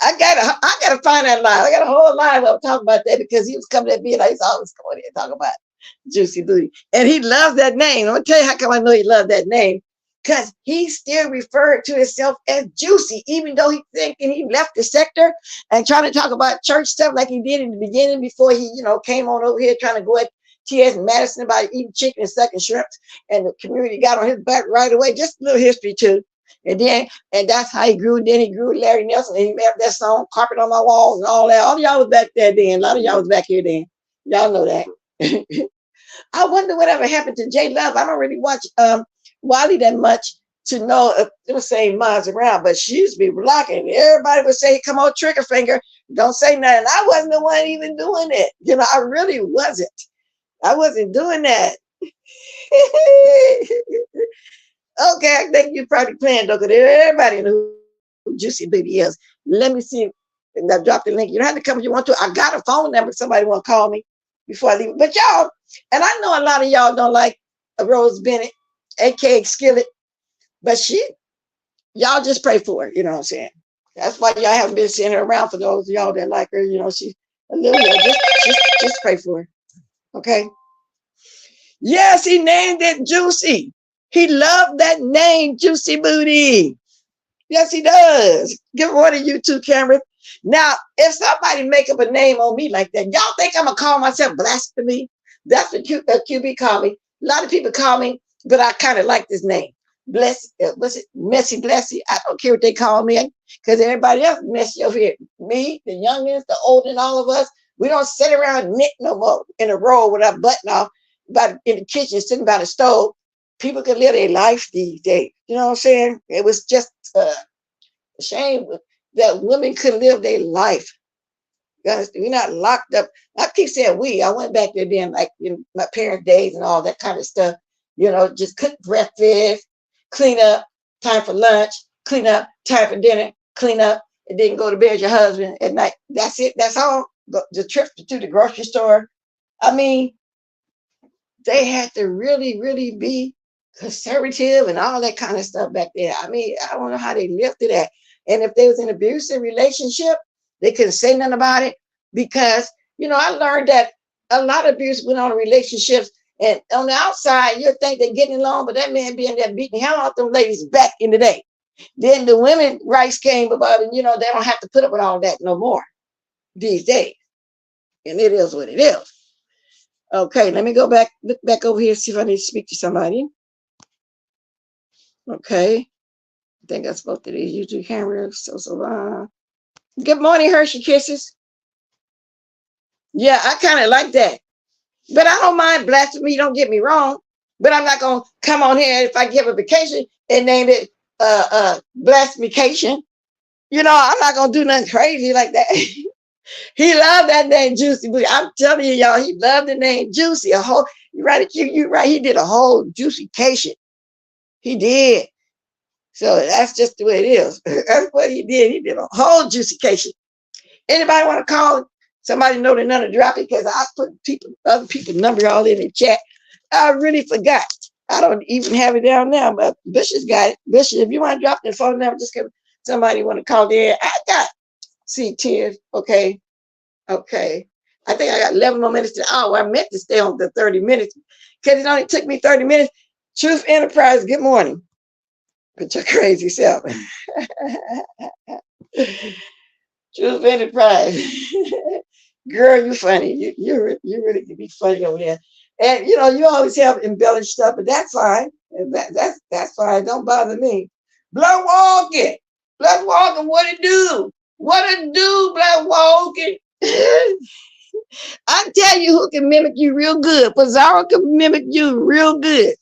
I gotta find that live. I got a whole live up talking about that because he was coming at me and I used to always go in there and talk about Juicy Booty. And he loves that name. I'm gonna tell you how come I know he loved that name. Because he still referred to himself as Juicy, even though he thinking he left the sector and trying to talk about church stuff like he did in the beginning before he, came on over here trying to go at T.S. Madison about eating chicken and sucking shrimps, and the community got on his back right away. Just a little history too. And that's how he grew. Then he grew Larry Nelson, and he made that song "Carpet on My Walls" and all that. All of y'all was back there then. A lot of y'all was back here then. Y'all know that. I wonder whatever happened to J Love. I don't really watch Wally that much to know if there was saying Miles around, but she used to be blocking. Everybody would say, "Come on, trigger finger, don't say nothing." I wasn't the one even doing it. I really wasn't. I wasn't doing that. Okay, I think you're probably playing though, because everybody knows who Juicy Booty is. Let me see. And I dropped the link. You don't have to come if you want to. I got a phone number if somebody want to call me before I leave. But y'all, and I know a lot of y'all don't like Rose Bennett, aka Skillet, but y'all just pray for her. You know what I'm saying? That's why y'all haven't been seeing her around. For those of y'all that like her, she's a little. Just pray for her. Okay. Yes, he named it Juicy. He loved that name, Juicy Booty. Yes, he does. Good morning, you too, Cameron. Now, if somebody make up a name on me like that, y'all think I'm going to call myself Blasphemy? That's what QB call me. A lot of people call me, but I kind of like this name. What's it? Messy Blessy. I don't care what they call me, because everybody else messy over here. Me, the youngest, the old, and all of us, we don't sit around knit no more in a row with our button off in the kitchen, sitting by the stove. People can live their life these days. You know what I'm saying? It was just a shame that women couldn't live their life. We're not locked up. I keep saying we. I went back there then, like in my parents' days and all that kind of stuff. Just cook breakfast, clean up, time for lunch, clean up, time for dinner, clean up, and then go to bed with your husband at night. That's it. That's all. The trip to the grocery store. I mean, they had to really, really be conservative and all that kind of stuff back there. I mean, I don't know how they lived through that. And if they was in an abusive relationship, they couldn't say nothing about it because, I learned that a lot of abuse went on in relationships. And on the outside, you'll think they're getting along, but that man being there beating the hell out them ladies back in the day. Then the women rights came about, and, they don't have to put up with all that no more these days. And it is what it is. Okay, let me go back, look back over here, see if I need to speak to somebody. Okay, I think I spoke to these YouTube cameras. Good morning, Hershey Kisses. Yeah, I kind of like that. But I don't mind blasphemy, don't get me wrong. But I'm not going to come on here if I give a vacation and name it Blasphemication. I'm not going to do nothing crazy like that. He loved that name Juicy Booty. I'm telling you, y'all, he loved the name Juicy. You right, he did a whole Juicycation. He did. So that's just the way it is. That's what he did. He did a whole Juicycation. Anybody want to call somebody know the number, drop it, because I put other people's number all in the chat. I really forgot. I don't even have it down now, but Bishop's got it. Bishop, if you want to drop the phone number, just give somebody want to call there. I got tears. Okay. I think I got 11 more minutes to the hour. I meant to stay on the 30 minutes because it only took me 30 minutes. Truth Enterprise, good morning. With your crazy self. Truth Enterprise. Girl, you funny. You really can be funny over there. And you always have embellished stuff, but that's fine. That's fine. Don't bother me. Blood walking, what it do? What it do, blood walking? I tell you who can mimic you real good. Pizarro can mimic you real good.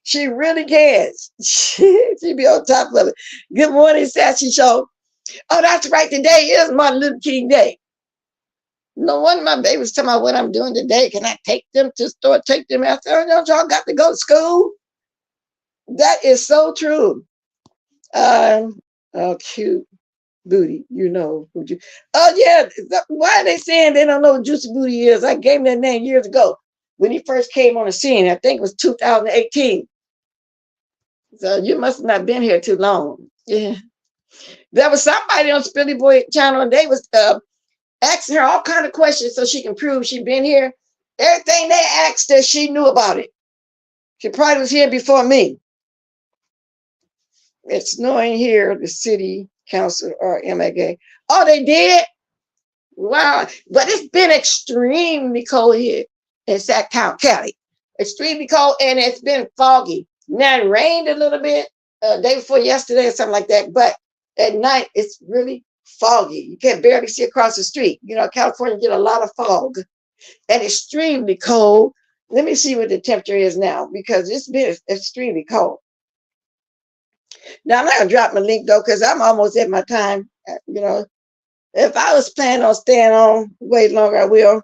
She really can. She be on top of it. Good morning, Sassy Show. Oh, that's right. Today is Martin Luther King Day. No wonder my baby's talking about what I'm doing today. Can I take them to the store? Take them out there? Don't y'all got to go to school? That is so true. Oh, cute booty. You know who you. Oh yeah. Why are they saying they don't know what Juicy Booty is? I gave him that name years ago when he first came on the scene. I think it was 2018. So you must not have been here too long. Yeah. There was somebody on Spilly Boy channel and they was asking her all kind of questions so she can prove she'd been here. Everything they asked her, she knew about it. She probably was here before me. It's snowing here, the city council or MAGA. Oh, they did? Wow. But it's been extremely cold here in Sac Town County. Extremely cold and it's been foggy. Now it rained a little bit day before yesterday or something like that. But at night it's really foggy. You can barely see across the street. You know, California get a lot of fog and extremely cold. Let me see what the temperature is now because it's been extremely cold. Now I'm not gonna drop my link though because I'm almost at my time. You know, if I was planning on staying on way longer, I will.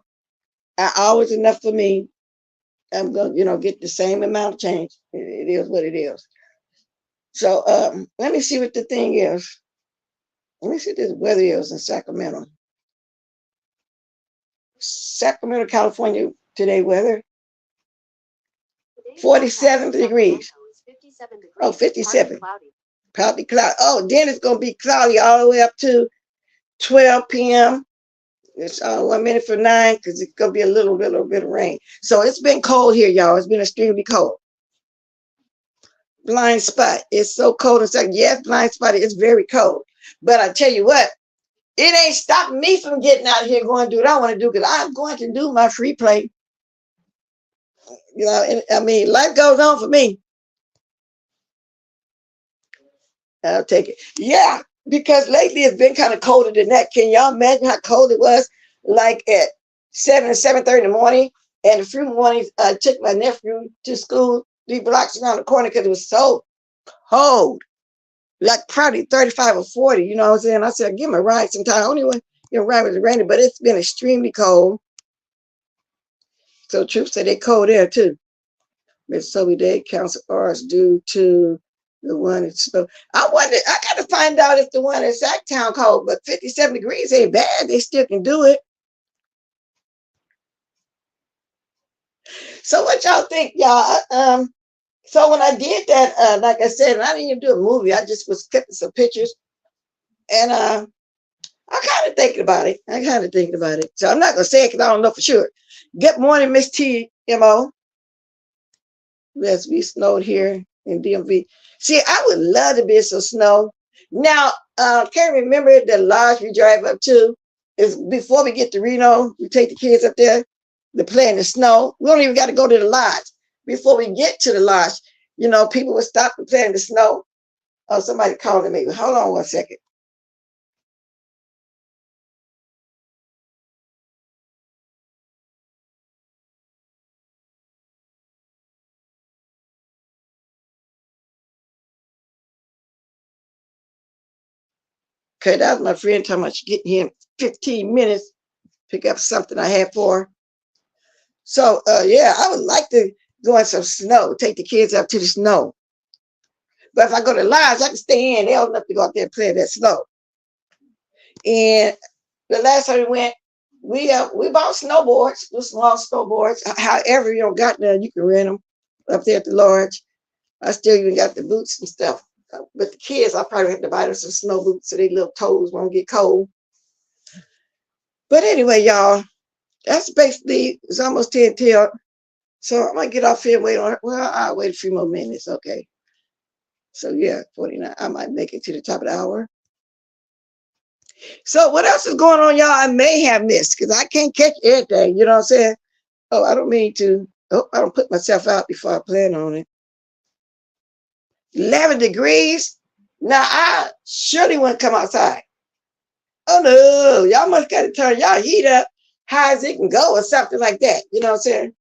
Hours enough for me. I'm gonna, you know, get the same amount of change. It is what it is. So let me see what the thing is. Let me see what this weather is in Sacramento. Sacramento, California today weather. 47 degrees. Oh, 57. Cloudy, cloud. Oh, then it's gonna be cloudy all the way up to 12 p.m. It's 1 minute for 9 because it's gonna be a little bit of rain. So it's been cold here, y'all. It's been extremely cold. Blind spot. It's so cold. It's like, yes, blind spot. It's very cold. But I tell you what, it ain't stopping me from getting out here going to do what I want to do because I'm going to do my free play. You know, and, I mean, life goes on for me. I'll take it. Yeah, because lately it's been kind of colder than that. Can y'all imagine how cold it was? Like at 7 and 7:30 in the morning. And a few mornings, I took my nephew to school 3 blocks around the corner because it was so cold. Like probably 35 or 40, you know what I'm saying? I said, give him a ride sometime. Only one, you know, ride with the raining, but it's been extremely cold. So troops say they cold there too. Mississippi Day Council R's due to the one in snow. I wonder, I got to find out if the one in Sacktown cold, but 57 degrees ain't bad. They still can do it. So what y'all think, y'all? So when I did that, like I said, I didn't even do a movie. I just was clipping some pictures. And I kind of thinking about it. I kind of thinking about it. So I'm not going to say it because I don't know for sure. Good morning, Miss TMO. Yes, we snowed here in DMV. See, I would love to be some snow. Now, can't remember the lodge we drive up to. Is before we get to Reno, we take the kids up there to play in the snow. We don't even got to go to the lodge. Before we get to the lodge, you know, people would stop and play in the snow. Oh, somebody calling me. Hold on 1 second. Okay, that was my friend talking about she getting here in 15 minutes, pick up something I had for her. So, yeah, I would like to go in some snow, take the kids up to the snow. But if I go to lodge, I can stay in. They don't have to go out there and play in that snow. And the last time we went, we bought snowboards, the small snowboards. However, you don't got none, you can rent them up there at the lodge. I still even got the boots and stuff. But the kids, I probably have to buy them some snow boots so their little toes won't get cold. But anyway, y'all, that's basically, it's almost 10 till. So I'm gonna get off here and wait on her. Well, I'll wait a few more minutes, okay. So yeah, 49. I might make it to the top of the hour. So what else is going on, y'all? I may have missed because I can't catch everything. You know what I'm saying? Oh, I don't mean to. Oh, I don't put myself out before I plan on it. 11 degrees. Now I surely wouldn't come outside. Oh no, y'all must got to turn y'all heat up high as it can go or something like that. You know what I'm saying?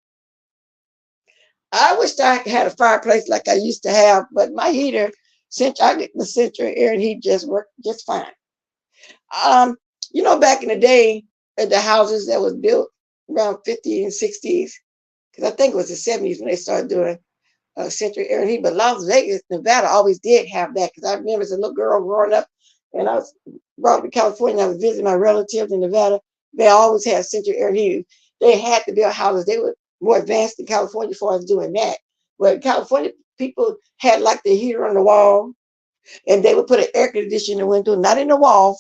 I wish I had a fireplace like I used to have, but my heater, since I get the central air and heat just worked just fine. You know, back in the day, at the houses that was built around 50 and 60s, because I think it was the 70s when they started doing central air and heat. But Las Vegas, Nevada always did have that because I remember as a little girl growing up and I was brought to California. I was visiting my relatives in Nevada. They always had central air and heat. They had to build houses. They were more advanced in California as far as doing that. But California people had like the heater on the wall and they would put an air conditioner in the window, not in the wall,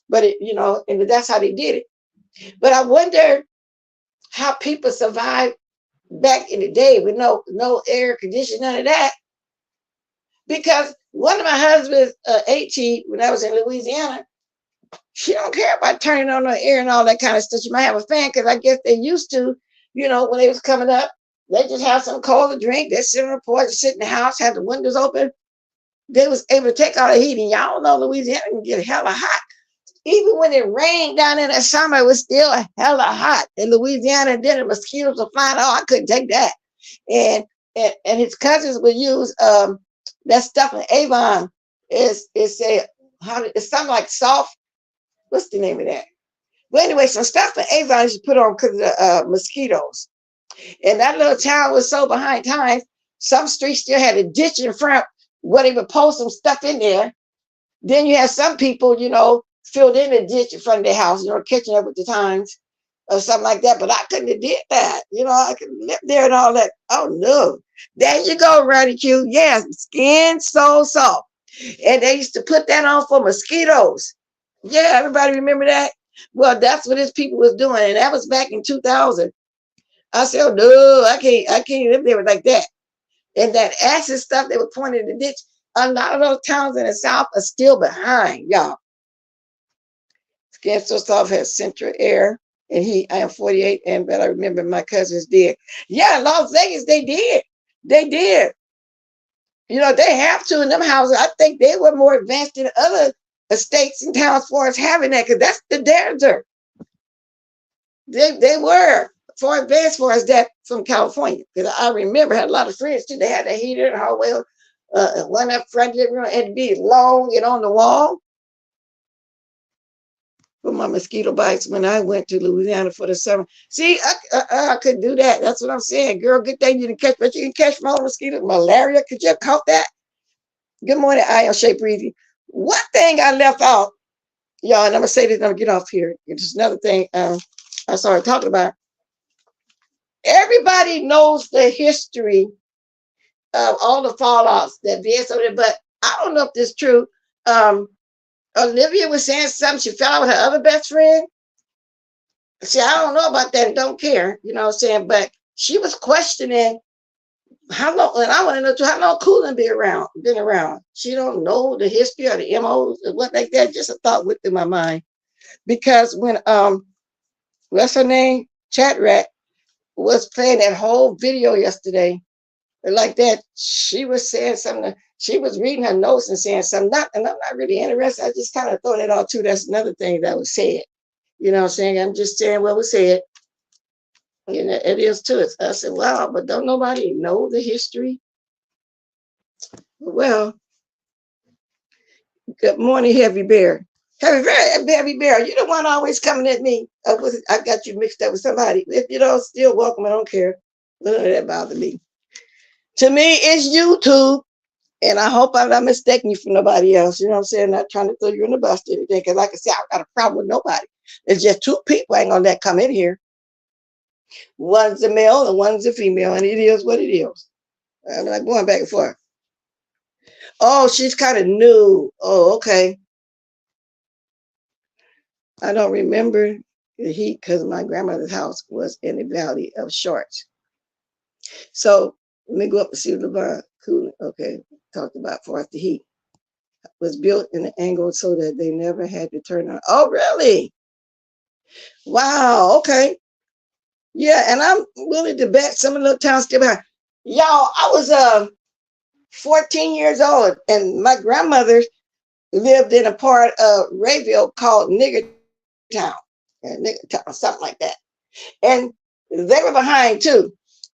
but it, you know, and that's how they did it. But I wonder how people survived back in the day with no air conditioning, none of that. Because one of my husband's AT, when I was in Louisiana, she don't care about turning on the air and all that kind of stuff. She might have a fan because I guess they used to, you know, when they was coming up, they just have some cold to drink. They sit on the porch, sit in the house, have the windows open. They was able to take all the heat. And y'all know Louisiana can get hella hot. Even when it rained down in the summer, it was still hella hot in Louisiana. And then the mosquitoes were flying. Oh, I couldn't take that. And his cousins would use that stuff in Avon. It's something like soft. What's the name of that? But anyway, some stuff in Avon you put on because of the mosquitoes. And that little town was so behind times. Some streets still had a ditch in front where they would post some stuff in there. Then you have some people, you know, filled in a ditch in front of their house, you know, catching up with the times or something like that. But I couldn't have did that. You know, I could live there and all that. Oh no. There you go, Roddy Q. Yes, skin so soft. And they used to put that on for mosquitoes. Yeah, everybody remember that? Well, that's what his people was doing. And that was back in 2000. I said, oh no, I can't live there like that. And that acid stuff they were pointing in the ditch, a lot of those towns in the South are still behind, y'all. Skin so soft has central air and heat. I am 48, but I remember my cousins did. Yeah, Las Vegas, they did. They did. You know, they have to in them houses. I think they were more advanced than other estates and towns as far as having that, because that's the desert. They were far advanced for us that from California. Because I remember I had a lot of friends too. They had a heater in the hallway. One up front living room had to be long and on the wall. For my mosquito bites when I went to Louisiana for the summer. See, I couldn't do that. That's what I'm saying. Girl, good thing you didn't catch, but you can catch from all mosquitoes. Malaria, could you have caught that? Good morning, I am Shape Breezy. One thing I left out, y'all, and I'm going to say this, I'm going to get off here. It's another thing I started talking about. Everybody knows the history of all the fallouts that did something, but I don't know if this is true. Olivia was saying something. She fell out with her other best friend. See, I don't know about that and don't care, you know what I'm saying? But she was questioning how long, and I want to know too, how long Coolin been around. She don't know the history or the MOs or what like that. Just a thought went through my mind. Because when what's her name? Chat Rat was playing that whole video yesterday. Like that, she was saying something. She was reading her notes and saying something. And I'm not really interested. I just kind of throw that out too. That's another thing that was said. You know what I'm saying? I'm just saying what was said. You know, it is too. I said, wow, but don't nobody know the history? Well, good morning, Heavy Bear. Heavy Bear, you the one always coming at me. I got you mixed up with somebody. If you don't, still welcome. I don't care. None of that bother me. To me, it's YouTube. And I hope I'm not mistaking you for nobody else. You know what I'm saying? Not trying to throw you in the bus or anything. Because like I said, I got a problem with nobody. It's just two people ain't gonna let come in here. One's a male and one's a female, and it is what it is. I'm like going back and forth. Oh, she's kind of new. Oh, okay. I don't remember the heat because my grandmother's house was in the Valley of Shorts. So let me go up and see the cooling. Okay, talked about for us the heat was built in an angle so that they never had to turn on. Oh, really? Wow. Okay. Yeah, and I'm willing to bet some of the towns still behind. Y'all, I was 14 years old, and my grandmother lived in a part of Rayville called Nigger Town, something like that. And they were behind too.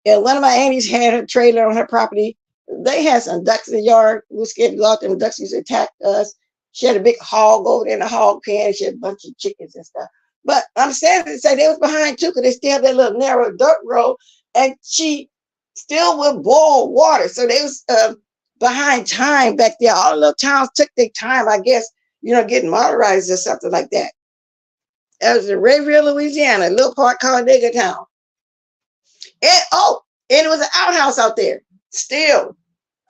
And one of my aunties had her trailer on her property. They had some ducks in the yard. We were scared to go out there. The ducks used to attack us. She had a big hog over there in the hog pen. She had a bunch of chickens and stuff. But I'm sad to say they was behind too, because they still had that little narrow dirt road. And she still with boiled water. So they was behind time back there. All the little towns took their time, I guess, getting modernized or something like that. That was in Rayville, Louisiana, a little part called Nigger Town. And and it was an outhouse out there. Still,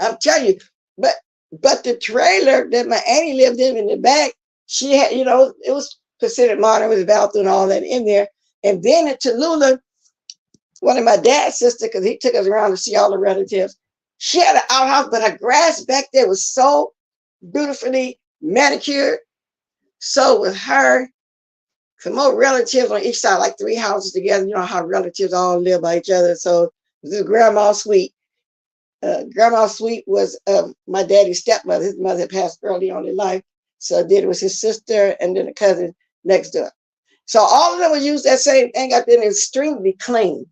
I'm telling you. But the trailer that my auntie lived in the back, she had, it was considered modern with a bathroom and all that in there. And then in Tallulah, one of my dad's sister, because he took us around to see all the relatives, she had an outhouse, but her grass back there was so beautifully manicured. So with her, some more relatives on each side, like 3 houses together. You know how relatives all live by each other. So this is Grandma's suite. Grandma's suite was my daddy's stepmother. His mother had passed early on in life. So then it was his sister and then a cousin next door. So all of them would use that same thing up there, extremely clean.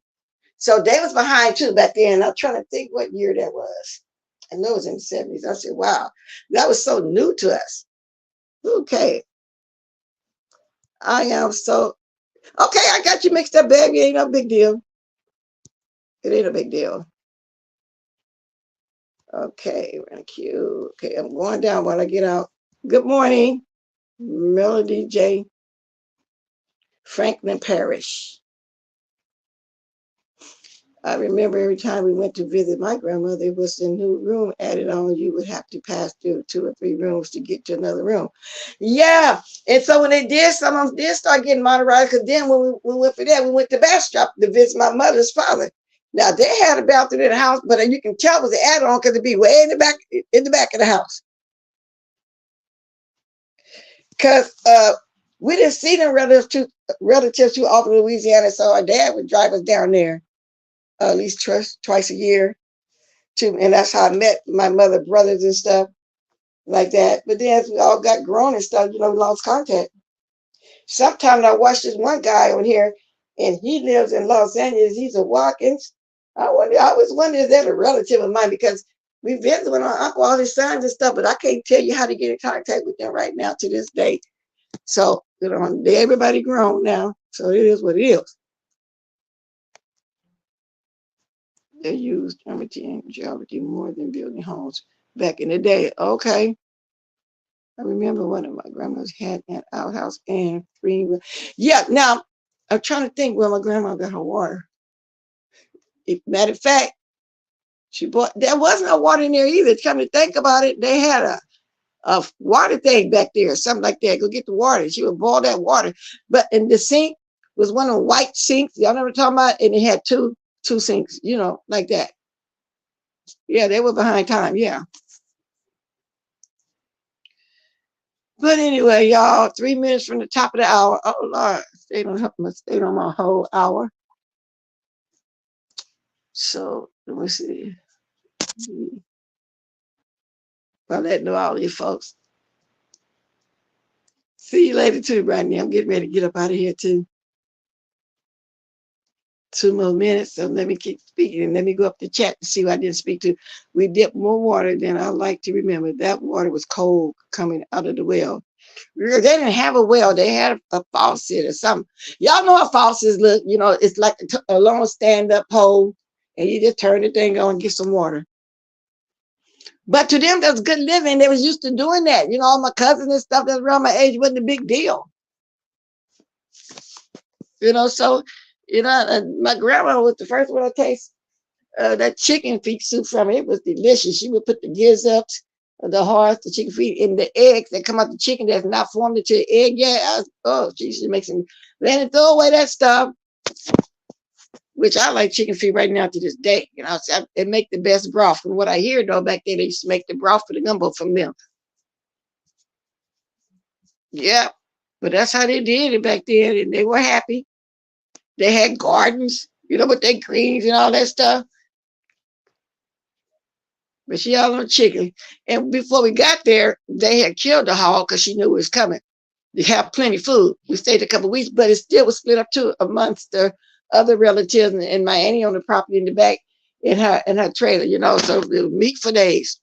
So they was behind too back then. I'm trying to think what year that was. I know it was in the 70s. I said, wow, that was so new to us. Okay. I am so, okay, I got you mixed up, baby. Ain't no big deal. It ain't a big deal. Okay, thank you. Okay, I'm going down while I get out. Good morning, Melody J. Franklin Parish. I remember every time we went to visit my grandmother, it was a new room added on. You would have to pass through 2 or 3 rooms to get to another room. Yeah, and so when they did, some of them did start getting modernized, because then when we went for that, we went to Bastrop to visit my mother's father. Now they had a bathroom in the house, but you can tell it was an add-on because it'd be way in the back of the house. Because we didn't see them relatives too often in Louisiana, so our dad would drive us down there at least twice a year. And that's how I met my mother, brothers and stuff like that. But then as we all got grown and stuff, we lost contact. Sometimes I watch this one guy on here, and he lives in Los Angeles. He's a Watkins. I always wonder, is that a relative of mine? Because we visit with our uncle, all his sons and stuff, but I can't tell you how to get in contact with them right now to this day. So, everybody grown now. So it is what it is. They used geometry and geography more than building homes back in the day. Okay. I remember one of my grandmas had an outhouse and 3. Yeah, now I'm trying to think where my grandma got her water. Matter of fact, there wasn't no water in there either. Come to think about it, they had a water thing back there, something like that. Go get the water. She would boil that water. But in the sink was one of the white sinks. Y'all know what I'm talking about? And it had two sinks, like that. Yeah, they were behind time. Yeah. But anyway, y'all, 3 minutes from the top of the hour. Oh, Lord, they don't help me stay on my whole hour. So let me see. I'll let know all you folks. See you later too, Brittany. I'm getting ready to get up out of here too. 2 more minutes, so let me keep speaking. Let me go up the chat to see who I didn't speak to. We dipped more water than I like to remember. That water was cold coming out of the well. They didn't have a well. They had a faucet or something. Y'all know how faucets look. It's like a long stand-up pole, and you just turn the thing on and get some water. But to them, that's good living. They was used to doing that. All my cousins and stuff that's around my age wasn't a big deal. So, my grandma was the first one to taste that chicken feet soup from it. It was delicious. She would put the gizzards, the hearts, the chicken feet, and the eggs that come out the chicken that's not formed into an egg yet. She used to make some. Then throw away that stuff, which I like chicken feet right now to this day. It make the best broth. From what I hear, though, back then they used to make the broth for the gumbo from them. Yeah, but that's how they did it back then, and they were happy. They had gardens, with their greens and all that stuff. But she all on chicken. And before we got there, they had killed the hog because she knew it was coming. They have plenty of food. We stayed a couple of weeks, but it still was split up too amongst the other relatives and my auntie on the property in the back in her trailer, so it was meat for days.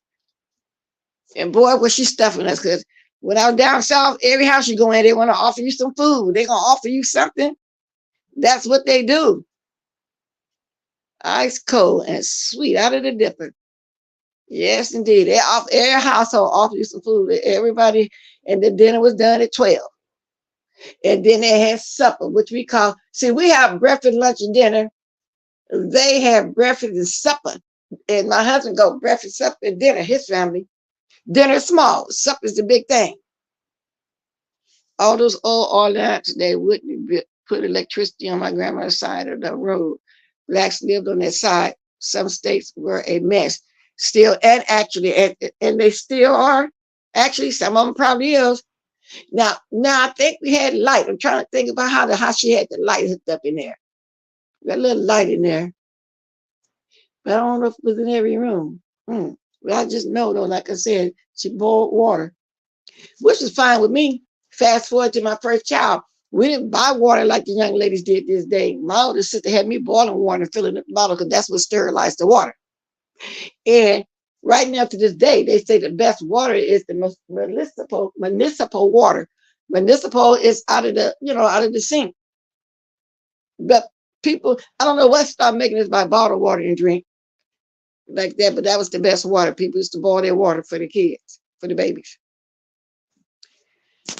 And boy, was she stuffing us, because when I was down south, every house you go in, they want to offer you some food. They're going to offer you something. That's what they do. Ice cold and sweet out of the dipper. Yes, indeed. Every household offered you some food. Everybody, and the dinner was done at 12. And then they had supper, which we call, see, we have breakfast, lunch, and dinner. They have breakfast and supper. And my husband go breakfast, supper, and dinner, his family. Dinner small, supper's the big thing. All those old lamps, they wouldn't put electricity on my grandmother's side of the road. Blacks lived on that side. Some states were a mess. Still, and actually, and they still are. Actually, some of them probably is. Now I think we had light. I'm trying to think about how she had the light hooked up in there. Got a little light in there. But I don't know if it was in every room. But I just know, though, like I said, she boiled water, which is fine with me. Fast forward to my first child. We didn't buy water like the young ladies did this day. My older sister had me boiling water and filling up the bottle because that's what sterilized the water. And right now to this day, they say the best water is the most municipal water. Municipal is out of the sink. But people, I don't know what started making us buy bottled water and drink like that, but that was the best water. People used to boil their water for the kids, for the babies.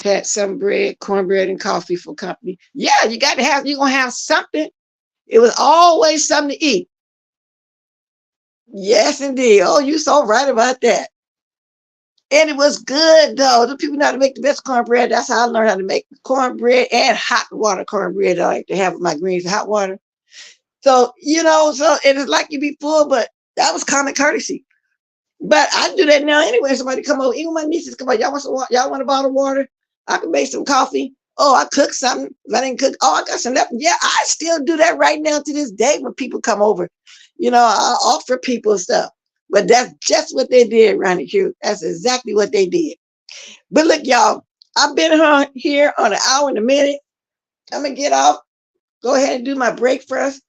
Had some bread, cornbread, and coffee for company. Yeah, you're gonna have something. It was always something to eat. Yes, indeed. Oh, you so right about that. And it was good though. The people know how to make the best cornbread. That's how I learned how to make cornbread and hot water cornbread. I like to have with my greens, hot water. So, it is like you be full, but that was common courtesy. But I do that now anyway. Somebody come over, even my nieces come over. Y'all want some water? Y'all want a bottle of water? I can make some coffee. Oh, I cooked something. If I didn't cook, oh, I got some left. Yeah, I still do that right now to this day when people come over. I offer people stuff. But that's just what they did, Ronnie Q. That's exactly what they did. But look, y'all, I've been here on an hour and a minute. I'm going to get off. Go ahead and do my break first.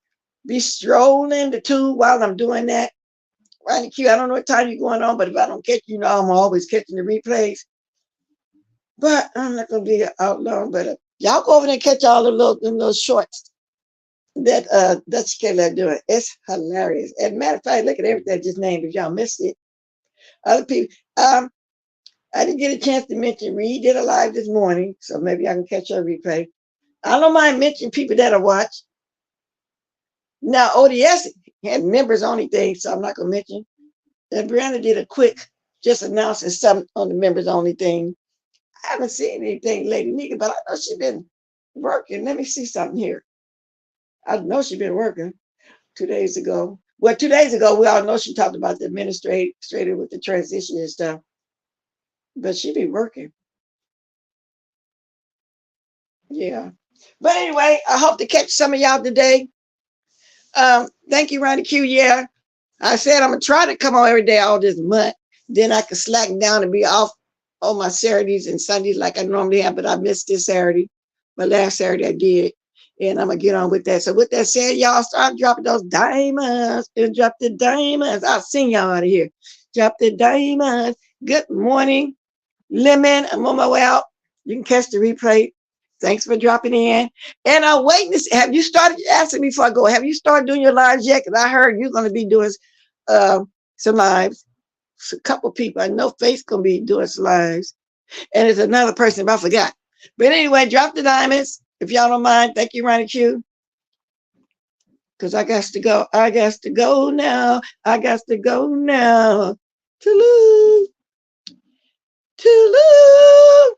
Be strolling the tube while I'm doing that. Ronnie Q, I don't know what time you're going on, but if I don't catch you, I'm always catching the replays. But I'm not going to be out long. But y'all go over there and catch all the little shorts that Dutch Kayla doing. It's hilarious. As a matter of fact, look at everything I just named. If y'all missed it, other people. I didn't get a chance to mention Reed did a live this morning, so maybe I can catch her replay. I don't mind mentioning people that I watch. Now ODS had members only thing, so I'm not gonna mention. And Brianna did a quick just announcing something on the members only thing. I haven't seen anything lately, neither, but I know she's been working. Let me see something here. I know she's been working 2 days ago. Well, 2 days ago, we all know she talked about the administrator with the transition and stuff. But she be working. Yeah. But anyway, I hope to catch some of y'all today. Thank you, Ronnie Q. Yeah. I said I'm gonna try to come on every day all this month. Then I can slack down and be off on my Saturdays and Sundays like I normally have, but I missed this Saturday. But last Saturday I did. And I'm gonna get on with that. So with that said, y'all start dropping those diamonds and drop the diamonds. I'll sing y'all out of here. Drop the diamonds. Good morning, Lemon. I'm on my way out. You can catch the replay. Thanks for dropping in. And I'm waiting to see, have you started asking me before I go? Have you started doing your lives yet? Because I heard you're going to be doing some lives. A couple people. I know Faith's going to be doing some lives. And it's another person, but I forgot. But anyway, drop the diamonds. If y'all don't mind. Thank you, Ronnie Q. Because I got to go. I got to go now. I got to go now. Toodaloo. Toodaloo.